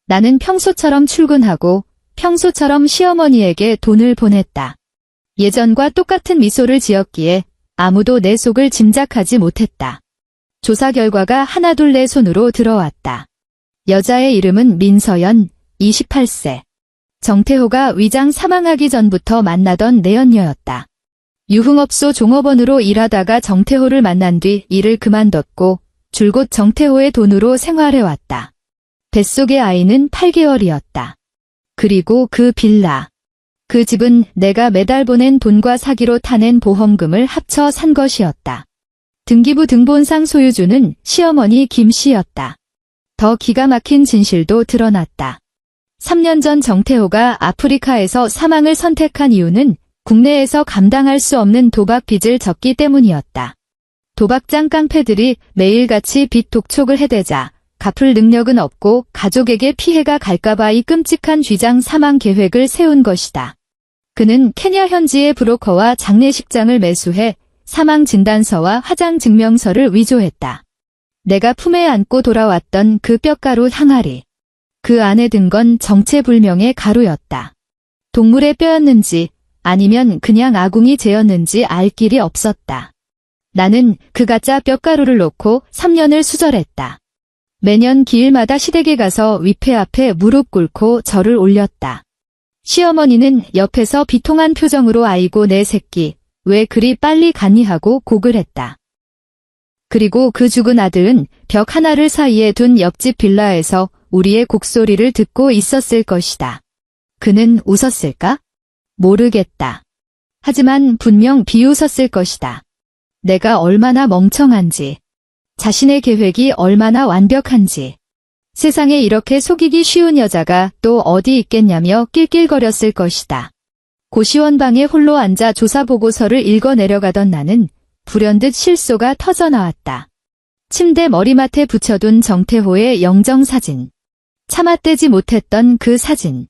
나는 평소처럼 출근하고 평소처럼 시어머니에게 돈을 보냈다. 예전과 똑같은 미소를 지었기에 아무도 내 속을 짐작하지 못했다. 조사 결과가 하나둘 내 손으로 들어왔다. 여자의 이름은 민서연, 28세. 정태호가 위장 사망하기 전부터 만나던 내연녀였다. 유흥업소 종업원으로 일하다가 정태호를 만난 뒤 일을 그만뒀고 줄곧 정태호의 돈으로 생활해왔다. 뱃속의 아이는 8개월이었다. 그리고 그 빌라. 그 집은 내가 매달 보낸 돈과 사기로 타낸 보험금을 합쳐 산 것이었다. 등기부 등본상 소유주는 시어머니 김 씨였다. 더 기가 막힌 진실도 드러났다. 3년 전 정태호가 아프리카에서 사망을 선택한 이유는 국내에서 감당할 수 없는 도박 빚을 졌기 때문이었다. 도박장 깡패들이 매일같이 빚 독촉을 해대자 갚을 능력은 없고 가족에게 피해가 갈까봐 이 끔찍한 쥐장 사망 계획을 세운 것이다. 그는 케냐 현지의 브로커와 장례식장을 매수해 사망 진단서와 화장 증명서를 위조했다. 내가 품에 안고 돌아왔던 그 뼈가루 항아리. 그 안에 든 건 정체불명의 가루였다. 동물의 뼈였는지 아니면 그냥 아궁이 재였는지 알 길이 없었다. 나는 그 가짜 뼈가루를 놓고 3년을 수절했다. 매년 기일마다 시댁에 가서 위패 앞에 무릎 꿇고 절을 올렸다. 시어머니는 옆에서 비통한 표정으로 아이고 내 새끼, 왜 그리 빨리 갔니 하고 곡을 했다. 그리고 그 죽은 아들은 벽 하나를 사이에 둔 옆집 빌라에서 우리의 곡소리를 듣고 있었을 것이다. 그는 웃었을까? 모르겠다. 하지만 분명 비웃었을 것이다. 내가 얼마나 멍청한지, 자신의 계획이 얼마나 완벽한지, 세상에 이렇게 속이기 쉬운 여자가 또 어디 있겠냐며 낄낄거렸을 것이다. 고시원방에 홀로 앉아 조사보고서를 읽어 내려가던 나는 불현듯 실소가 터져나왔다. 침대 머리맡에 붙여둔 정태호의 영정사진. 차마 떼지 못했던 그 사진.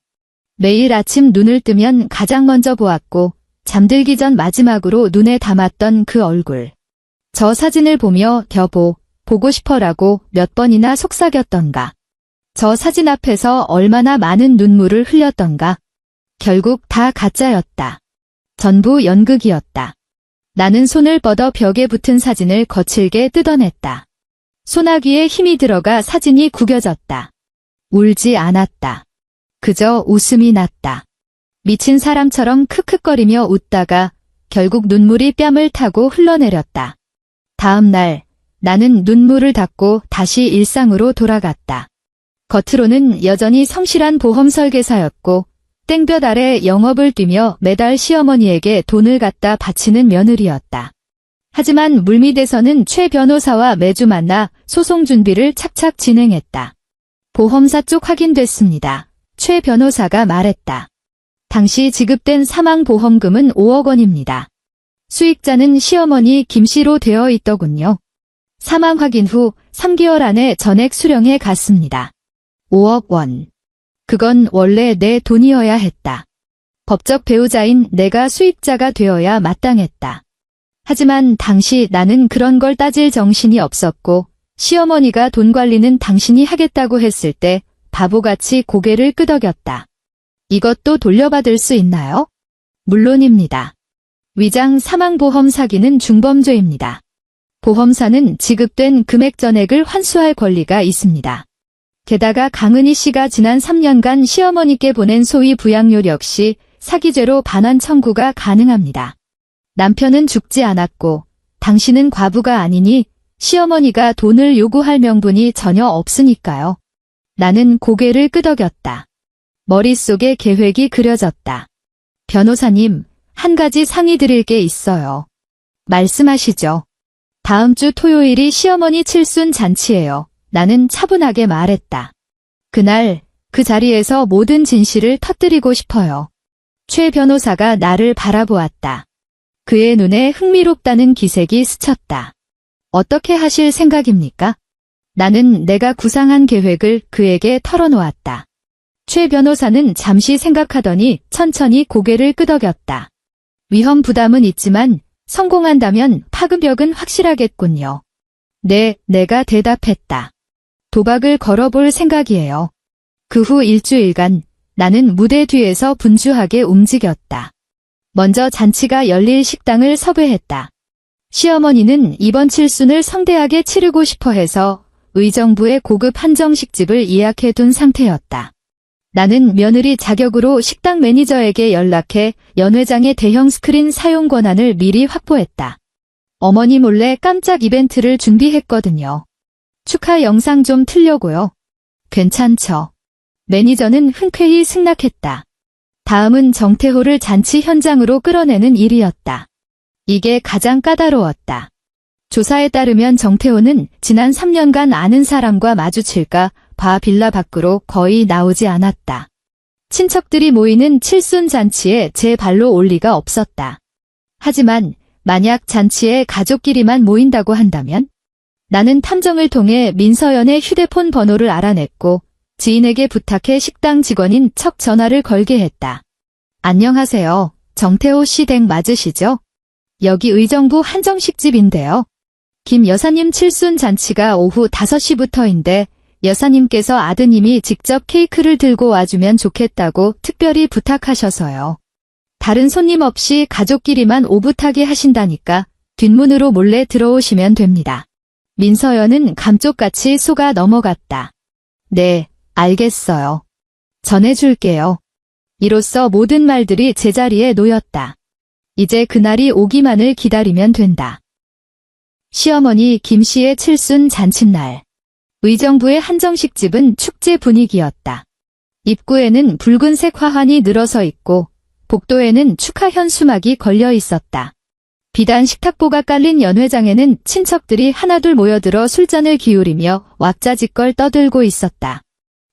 매일 아침 눈을 뜨면 가장 먼저 보았고 잠들기 전 마지막으로 눈에 담았던 그 얼굴. 저 사진을 보며 여보, 보고 싶어라고 몇 번이나 속삭였던가. 저 사진 앞에서 얼마나 많은 눈물을 흘렸던가. 결국 다 가짜였다. 전부 연극이었다. 나는 손을 뻗어 벽에 붙은 사진을 거칠게 뜯어냈다. 소나기에 힘이 들어가 사진이 구겨졌다. 울지 않았다. 그저 웃음이 났다. 미친 사람처럼 크크거리며 웃다가 결국 눈물이 뺨을 타고 흘러내렸다. 다음 날 나는 눈물을 닦고 다시 일상으로 돌아갔다. 겉으로는 여전히 성실한 보험 설계사였고 땡볕 아래 영업을 뛰며 매달 시어머니에게 돈을 갖다 바치는 며느리였다. 하지만 물밑에서는 최 변호사와 매주 만나 소송 준비를 착착 진행했다. 보험사 쪽 확인됐습니다. 최 변호사가 말했다. 당시 지급된 사망보험금은 5억 원입니다. 수익자는 시어머니 김 씨로 되어 있더군요. 사망 확인 후 3개월 안에 전액 수령해 갔습니다. 5억 원. 그건 원래 내 돈이어야 했다. 법적 배우자인 내가 수익자가 되어야 마땅했다. 하지만 당시 나는 그런 걸 따질 정신이 없었고 시어머니가 돈 관리는 당신이 하겠다고 했을 때 바보같이 고개를 끄덕였다. 이것도 돌려받을 수 있나요? 물론입니다. 위장 사망보험 사기는 중범죄입니다. 보험사는 지급된 금액 전액을 환수할 권리가 있습니다. 게다가 강은희 씨가 지난 3년간 시어머니께 보낸 소위 부양료 역시 사기죄로 반환 청구가 가능합니다. 남편은 죽지 않았고 당신은 과부가 아니니 시어머니가 돈을 요구할 명분이 전혀 없으니까요. 나는 고개를 끄덕였다. 머릿속에 계획이 그려졌다. 변호사님, 한 가지 상의 드릴 게 있어요. 말씀하시죠. 다음 주 토요일이 시어머니 칠순 잔치예요. 나는 차분하게 말했다. 그날 그 자리에서 모든 진실을 터뜨리고 싶어요. 최 변호사가 나를 바라보았다. 그의 눈에 흥미롭다는 기색이 스쳤다. 어떻게 하실 생각입니까? 나는 내가 구상한 계획을 그에게 털어놓았다. 최 변호사는 잠시 생각하더니 천천히 고개를 끄덕였다. 위험 부담은 있지만 성공한다면 파급력은 확실하겠군요. 네, 내가 대답했다. 도박을 걸어볼 생각이에요. 그 후 일주일간 나는 무대 뒤에서 분주하게 움직였다. 먼저 잔치가 열릴 식당을 섭외했다. 시어머니는 이번 칠순을 성대하게 치르고 싶어 해서 의정부의 고급 한정식집을 예약해둔 상태였다. 나는 며느리 자격으로 식당 매니저에게 연락해 연회장의 대형 스크린 사용 권한을 미리 확보했다. 어머니 몰래 깜짝 이벤트를 준비했거든요. 축하 영상 좀 틀려고요. 괜찮죠. 매니저는 흔쾌히 승낙했다. 다음은 정태호를 잔치 현장으로 끌어내는 일이었다. 이게 가장 까다로웠다. 조사에 따르면 정태호는 지난 3년간 아는 사람과 마주칠까 봐 빌라 밖으로 거의 나오지 않았다. 친척들이 모이는 칠순 잔치에 제 발로 올 리가 없었다. 하지만 만약 잔치에 가족끼리만 모인다고 한다면? 나는 탐정을 통해 민서연의 휴대폰 번호를 알아냈고 지인에게 부탁해 식당 직원인 척 전화를 걸게 했다. 안녕하세요. 정태호 씨 댁 맞으시죠? 여기 의정부 한정식집인데요. 김 여사님 칠순 잔치가 오후 5시부터인데 여사님께서 아드님이 직접 케이크를 들고 와주면 좋겠다고 특별히 부탁하셔서요. 다른 손님 없이 가족끼리만 오붓하게 하신다니까 뒷문으로 몰래 들어오시면 됩니다. 민서연은 감쪽같이 속아 넘어갔다. 네, 알겠어요. 전해줄게요. 이로써 모든 말들이 제자리에 놓였다. 이제 그날이 오기만을 기다리면 된다. 시어머니 김 씨의 칠순 잔칫날. 의정부의 한정식집은 축제 분위기였다. 입구에는 붉은색 화환이 늘어서 있고 복도에는 축하 현수막이 걸려 있었다. 비단 식탁보가 깔린 연회장에는 친척들이 하나둘 모여들어 술잔을 기울이며 왁자지껄 떠들고 있었다.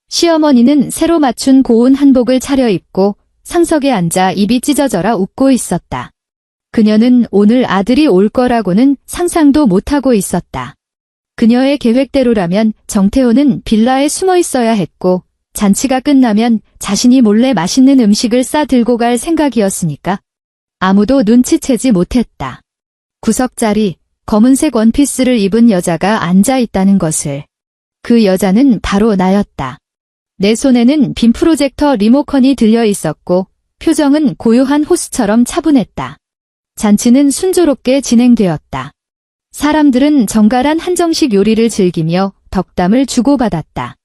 시어머니는 새로 맞춘 고운 한복을 차려입고 상석에 앉아 입이 찢어져라 웃고 있었다. 그녀는 오늘 아들이 올 거라고는 상상도 못하고 있었다. 그녀의 계획대로라면 정태호는 빌라에 숨어 있어야 했고 잔치가 끝나면 자신이 몰래 맛있는 음식을 싸들고 갈 생각이었으니까 아무도 눈치채지 못했다. 구석자리 검은색 원피스를 입은 여자가 앉아 있다는 것을. 그 여자는 바로 나였다. 내 손에는 빔 프로젝터 리모컨이 들려 있었고 표정은 고요한 호수처럼 차분했다. 잔치는 순조롭게 진행되었다. 사람들은 정갈한 한정식 요리를 즐기며 덕담을 주고받았다.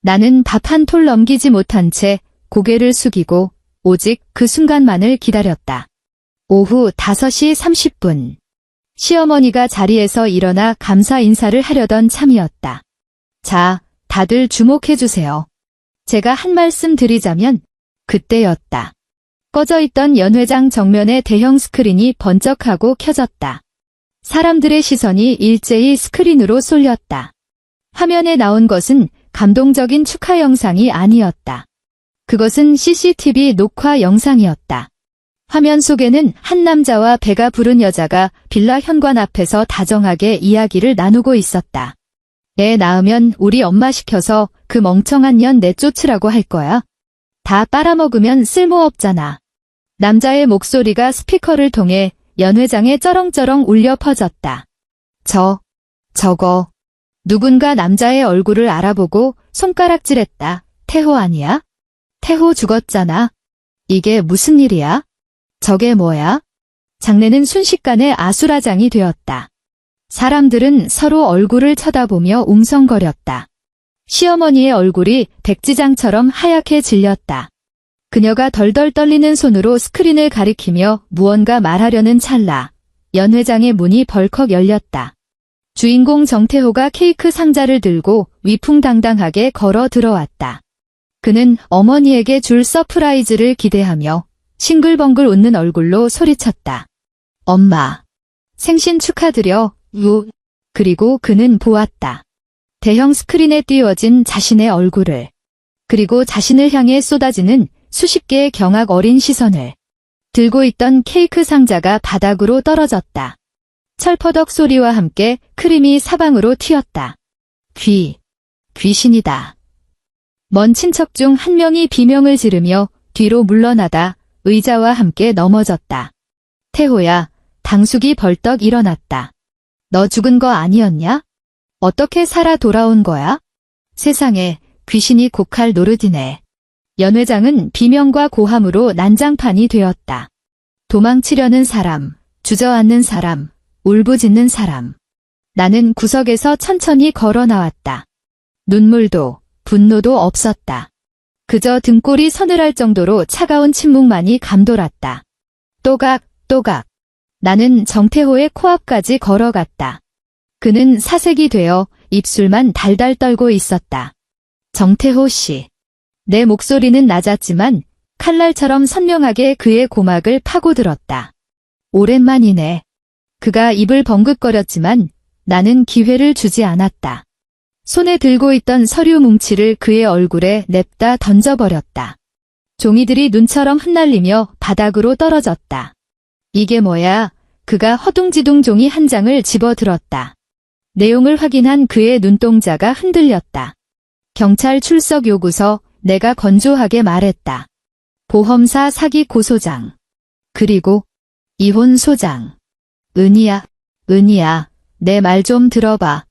나는 밥 한 톨 넘기지 못한 채 고개를 숙이고 오직 그 순간만을 기다렸다. 오후 5시 30분. 시어머니가 자리에서 일어나 감사 인사를 하려던 참이었다. 자, 다들 주목해주세요. 제가 한 말씀 드리자면 그때였다. 꺼져있던 연회장 정면의 대형 스크린이 번쩍하고 켜졌다. 사람들의 시선이 일제히 스크린으로 쏠렸다. 화면에 나온 것은 감동적인 축하 영상이 아니었다. 그것은 CCTV 녹화 영상이었다. 화면 속에는 한 남자와 배가 부른 여자가 빌라 현관 앞에서 다정하게 이야기를 나누고 있었다. 애 낳으면 우리 엄마 시켜서 그 멍청한 년 내쫓으라고 할 거야. 다 빨아먹으면 쓸모없잖아. 남자의 목소리가 스피커를 통해 연회장에 쩌렁쩌렁 울려 퍼졌다. 저거. 누군가 남자의 얼굴을 알아보고 손가락질했다. 태호 아니야? 태호 죽었잖아. 이게 무슨 일이야? 저게 뭐야? 장례는 순식간에 아수라장이 되었다. 사람들은 서로 얼굴을 쳐다보며 웅성거렸다. 시어머니의 얼굴이 백지장처럼 하얗게 질렸다. 그녀가 덜덜 떨리는 손으로 스크린을 가리키며 무언가 말하려는 찰나 연회장의 문이 벌컥 열렸다. 주인공 정태호가 케이크 상자를 들고 위풍당당하게 걸어 들어왔다. 그는 어머니에게 줄 서프라이즈를 기대하며 싱글벙글 웃는 얼굴로 소리쳤다. 엄마, 생신 축하드려, 그리고 그는 보았다. 대형 스크린에 띄워진 자신의 얼굴을. 그리고 자신을 향해 쏟아지는 수십 개의 경악 어린 시선을. 들고 있던 케이크 상자가 바닥으로 떨어졌다. 철퍼덕 소리와 함께 크림이 사방으로 튀었다. 귀신이다. 먼 친척 중 한 명이 비명을 지르며 뒤로 물러나다 의자와 함께 넘어졌다. 태호야, 당숙이 벌떡 일어났다. 너 죽은 거 아니었냐? 어떻게 살아 돌아온 거야? 세상에, 귀신이 곡할 노릇이네. 연회장은 비명과 고함으로 난장판이 되었다. 도망치려는 사람, 주저앉는 사람, 울부짖는 사람. 나는 구석에서 천천히 걸어 나왔다. 눈물도, 분노도 없었다. 그저 등골이 서늘할 정도로 차가운 침묵만이 감돌았다. 또각. 나는 정태호의 코앞까지 걸어갔다. 그는 사색이 되어 입술만 달달 떨고 있었다. 정태호 씨. 내 목소리는 낮았지만 칼날처럼 선명하게 그의 고막을 파고들었다. 오랜만이네. 그가 입을 벙긋거렸지만 나는 기회를 주지 않았다. 손에 들고 있던 서류 뭉치를 그의 얼굴에 냅다 던져버렸다. 종이들이 눈처럼 흩날리며 바닥으로 떨어졌다. 이게 뭐야? 그가 허둥지둥 종이 한 장을 집어들었다. 내용을 확인한 그의 눈동자가 흔들렸다. 경찰 출석 요구서. 내가 건조하게 말했다. 보험사 사기 고소장. 그리고 이혼 소장. 은희야, 내 말 좀 들어봐.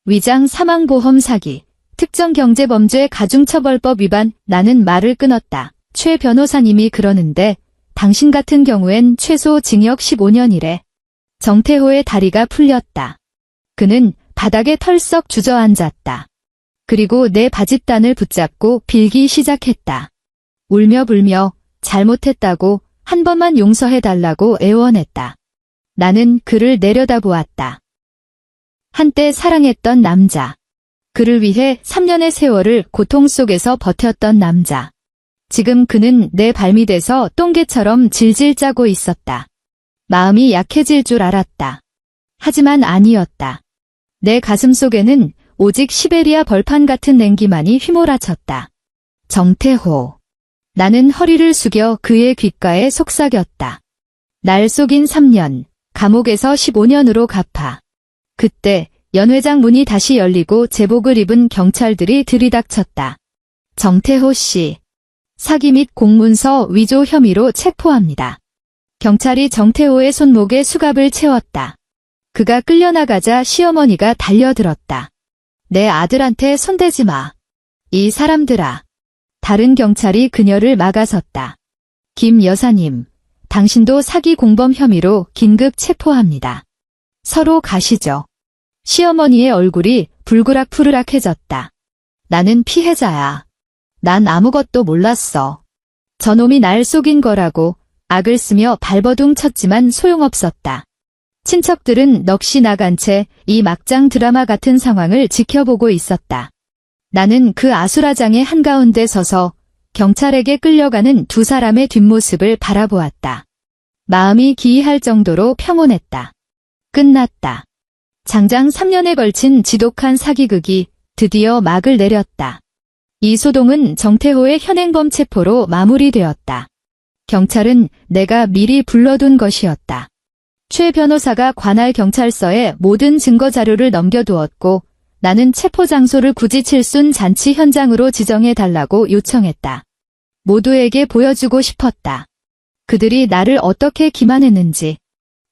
위장 사망보험 사기, 특정경제범죄 가중처벌법 위반. 나는 말을 끊었다. 최 변호사님이 그러는데 당신 같은 경우엔 최소 징역 15년이래. 정태호의 다리가 풀렸다. 그는 바닥에 털썩 주저앉았다. 그리고 내 바짓단을 붙잡고 빌기 시작했다. 울며 불며 잘못했다고 한 번만 용서해달라고 애원했다. 나는 그를 내려다보았다. 한때 사랑했던 남자. 그를 위해 3년의 세월을 고통 속에서 버텼던 남자. 지금 그는 내 발밑에서 똥개처럼 질질 짜고 있었다. 마음이 약해질 줄 알았다. 하지만 아니었다. 내 가슴 속에는 오직 시베리아 벌판 같은 냉기만이 휘몰아쳤다. 정태호. 나는 허리를 숙여 그의 귓가에 속삭였다. 날 속인 3년, 감옥에서 15년으로 갚아. 그때 연회장 문이 다시 열리고 제복을 입은 경찰들이 들이닥쳤다. 정태호 씨. 사기 및 공문서 위조 혐의로 체포합니다. 경찰이 정태호의 손목에 수갑을 채웠다. 그가 끌려나가자 시어머니가 달려들었다. 내 아들한테 손대지 마. 이 사람들아. 다른 경찰이 그녀를 막아섰다. 김 여사님, 당신도 사기 공범 혐의로 긴급 체포합니다. 서로 가시죠. 시어머니의 얼굴이 불그락푸르락해졌다. 나는 피해자야. 난 아무것도 몰랐어. 저놈이 날 속인 거라고 악을 쓰며 발버둥 쳤지만 소용없었다. 친척들은 넋이 나간 채 이 막장 드라마 같은 상황을 지켜보고 있었다. 나는 그 아수라장의 한가운데 서서 경찰에게 끌려가는 두 사람의 뒷모습을 바라보았다. 마음이 기이할 정도로 평온했다. 끝났다. 장장 3년에 걸친 지독한 사기극이 드디어 막을 내렸다. 이 소동은 정태호의 현행범 체포로 마무리되었다. 경찰은 내가 미리 불러둔 것이었다. 최 변호사가 관할 경찰서에 모든 증거 자료를 넘겨두었고 나는 체포 장소를 굳이 칠순 잔치 현장으로 지정해달라고 요청했다. 모두에게 보여주고 싶었다. 그들이 나를 어떻게 기만했는지,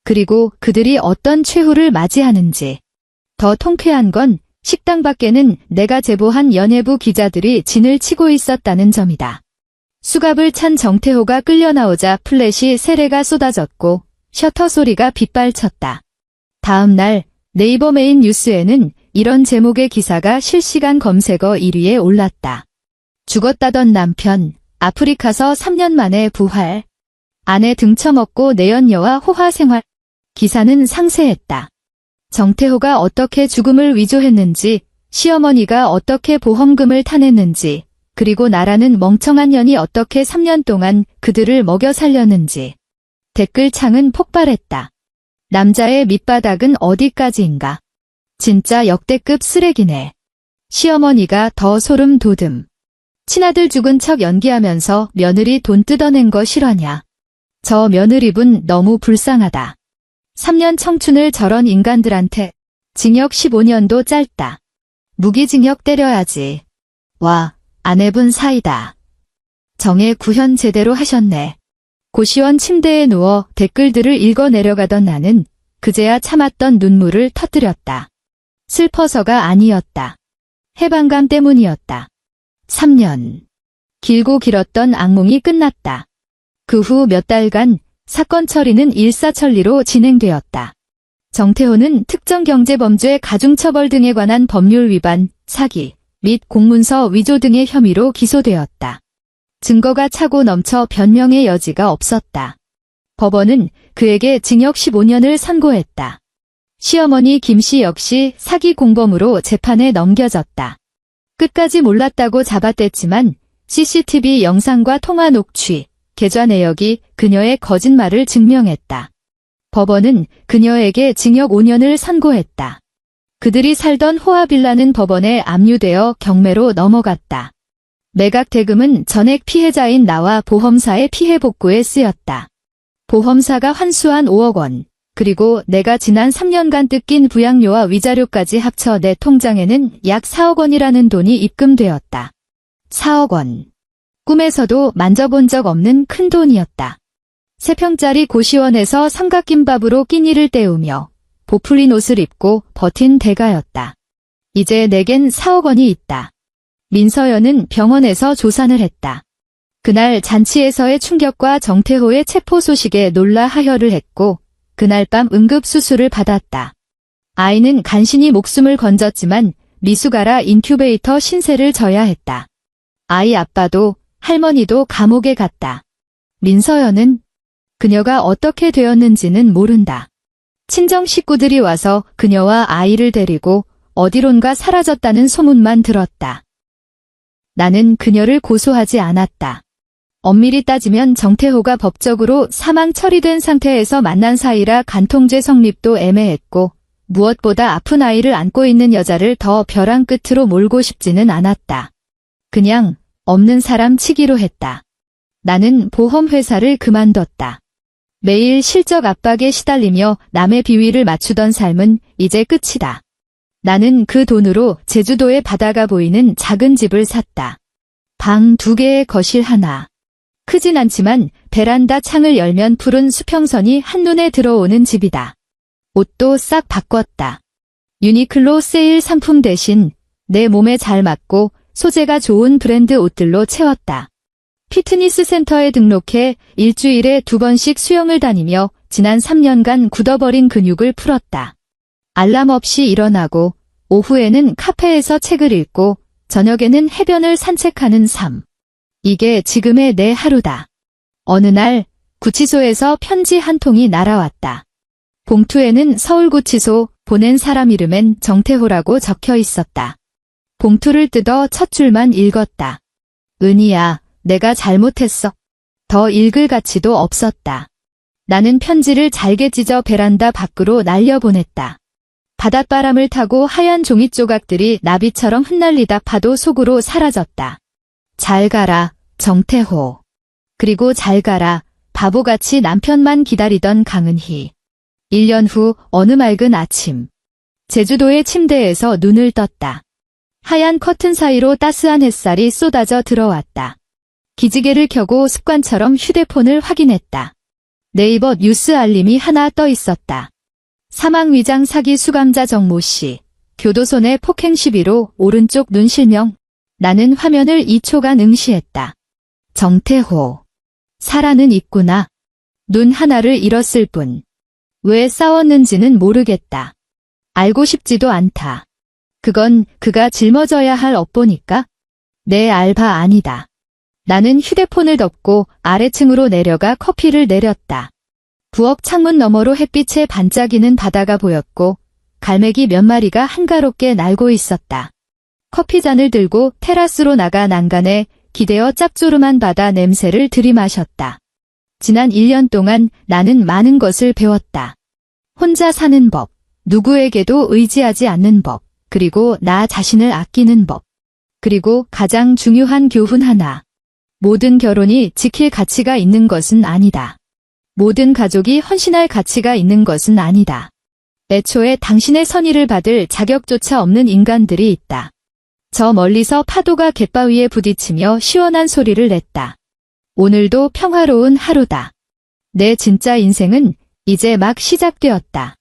그리고 그들이 어떤 최후를 맞이하는지. 더 통쾌한 건 식당 밖에는 내가 제보한 연예부 기자들이 진을 치고 있었다는 점이다. 수갑을 찬 정태호가 끌려나오자 플래시 세례가 쏟아졌고 셔터 소리가 빗발쳤다. 다음 날 네이버 메인 뉴스에는 이런 제목의 기사가 실시간 검색어 1위에 올랐다. 죽었다던 남편, 아프리카서 3년 만에 부활. 아내 등쳐먹고 내연녀와 호화 생활. 기사는 상세했다. 정태호가 어떻게 죽음을 위조했는지, 시어머니가 어떻게 보험금을 타냈는지, 그리고 나라는 멍청한 년이 어떻게 3년 동안 그들을 먹여 살렸는지. 댓글창은 폭발했다. 남자의 밑바닥은 어디까지인가. 진짜 역대급 쓰레기네. 시어머니가 더 소름 돋음. 친아들 죽은 척 연기하면서 며느리 돈 뜯어낸 거 실화냐. 저 며느리분 너무 불쌍하다. 3년 청춘을 저런 인간들한테. 징역 15년도 짧다. 무기징역 때려야지. 와, 아내분 사이다. 정의 구현 제대로 하셨네. 고시원 침대에 누워 댓글들을 읽어 내려가던 나는 그제야 참았던 눈물을 터뜨렸다. 슬퍼서가 아니었다. 해방감 때문이었다. 3년. 길고 길었던 악몽이 끝났다. 그 후 몇 달간 사건 처리는 일사천리로 진행되었다. 정태호는 특정 경제범죄 가중처벌 등에 관한 법률 위반, 사기 및 공문서 위조 등의 혐의로 기소되었다. 증거가 차고 넘쳐 변명의 여지가 없었다. 법원은 그에게 징역 15년을 선고했다. 시어머니 김 씨 역시 사기 공범으로 재판에 넘겨졌다. 끝까지 몰랐다고 잡아댔지만 CCTV 영상과 통화 녹취, 계좌 내역이 그녀의 거짓말을 증명했다. 법원은 그녀에게 징역 5년을 선고했다. 그들이 살던 호화빌라는 법원에 압류되어 경매로 넘어갔다. 매각 대금은 전액 피해자인 나와 보험사의 피해 복구에 쓰였다. 보험사가 환수한 5억 원, 그리고 내가 지난 3년간 뜯긴 부양료와 위자료까지 합쳐 내 통장에는 약 4억 원이라는 돈이 입금되었다. 4억 원. 꿈에서도 만져본 적 없는 큰 돈이었다. 3평짜리 고시원에서 삼각김밥으로 끼니를 때우며 보풀린 옷을 입고 버틴 대가였다. 이제 내겐 4억 원이 있다. 민서연은 병원에서 조산을 했다. 그날 잔치에서의 충격과 정태호의 체포 소식에 놀라 하혈을 했고 그날 밤 응급수술을 받았다. 아이는 간신히 목숨을 건졌지만 미숙아라 인큐베이터 신세를 져야 했다. 아이 아빠도 할머니도 감옥에 갔다. 민서연은 그녀가 어떻게 되었는지는 모른다. 친정 식구들이 와서 그녀와 아이를 데리고 어디론가 사라졌다는 소문만 들었다. 나는 그녀를 고소하지 않았다. 엄밀히 따지면 정태호가 법적으로 사망 처리된 상태에서 만난 사이라 간통죄 성립도 애매했고 무엇보다 아픈 아이를 안고 있는 여자를 더 벼랑 끝으로 몰고 싶지는 않았다. 그냥 없는 사람 치기로 했다. 나는 보험회사를 그만뒀다. 매일 실적 압박에 시달리며 남의 비위를 맞추던 삶은 이제 끝이다. 나는 그 돈으로 제주도의 바다가 보이는 작은 집을 샀다. 방 2개에 거실 하나. 크진 않지만 베란다 창을 열면 푸른 수평선이 한눈에 들어오는 집이다. 옷도 싹 바꿨다. 유니클로 세일 상품 대신 내 몸에 잘 맞고 소재가 좋은 브랜드 옷들로 채웠다. 피트니스 센터에 등록해 일주일에 2번씩 수영을 다니며 지난 3년간 굳어버린 근육을 풀었다. 알람 없이 일어나고 오후에는 카페에서 책을 읽고 저녁에는 해변을 산책하는 삶. 이게 지금의 내 하루다. 어느 날 구치소에서 편지 한 통이 날아왔다. 봉투에는 서울구치소 보낸 사람 이름엔 정태호라고 적혀 있었다. 봉투를 뜯어 첫 줄만 읽었다. 은희야, 내가 잘못했어. 더 읽을 가치도 없었다. 나는 편지를 잘게 찢어 베란다 밖으로 날려보냈다. 바닷바람을 타고 하얀 종이 조각들이 나비처럼 흩날리다 파도 속으로 사라졌다. 잘 가라, 정태호. 그리고 잘 가라, 바보같이 남편만 기다리던 강은희. 1년 후 어느 맑은 아침. 제주도의 침대에서 눈을 떴다. 하얀 커튼 사이로 따스한 햇살이 쏟아져 들어왔다. 기지개를 켜고 습관처럼 휴대폰을 확인했다. 네이버 뉴스 알림이 하나 떠 있었다. 사망 위장 사기 수감자 정모 씨. 교도소 내 폭행 시비로 오른쪽 눈 실명. 나는 화면을 2초간 응시했다. 정태호. 살아는 있구나. 눈 하나를 잃었을 뿐. 왜 싸웠는지는 모르겠다. 알고 싶지도 않다. 그건 그가 짊어져야 할 업보니까? 내 알바 아니다. 나는 휴대폰을 덮고 아래층으로 내려가 커피를 내렸다. 부엌 창문 너머로 햇빛에 반짝이는 바다가 보였고 갈매기 몇 마리가 한가롭게 날고 있었다. 커피잔을 들고 테라스로 나가 난간에 기대어 짭조름한 바다 냄새를 들이마셨다. 지난 1년 동안 나는 많은 것을 배웠다. 혼자 사는 법, 누구에게도 의지하지 않는 법, 그리고 나 자신을 아끼는 법. 그리고 가장 중요한 교훈 하나. 모든 결혼이 지킬 가치가 있는 것은 아니다. 모든 가족이 헌신할 가치가 있는 것은 아니다. 애초에 당신의 선의를 받을 자격조차 없는 인간들이 있다. 저 멀리서 파도가 갯바위에 부딪히며 시원한 소리를 냈다. 오늘도 평화로운 하루다. 내 진짜 인생은 이제 막 시작되었다.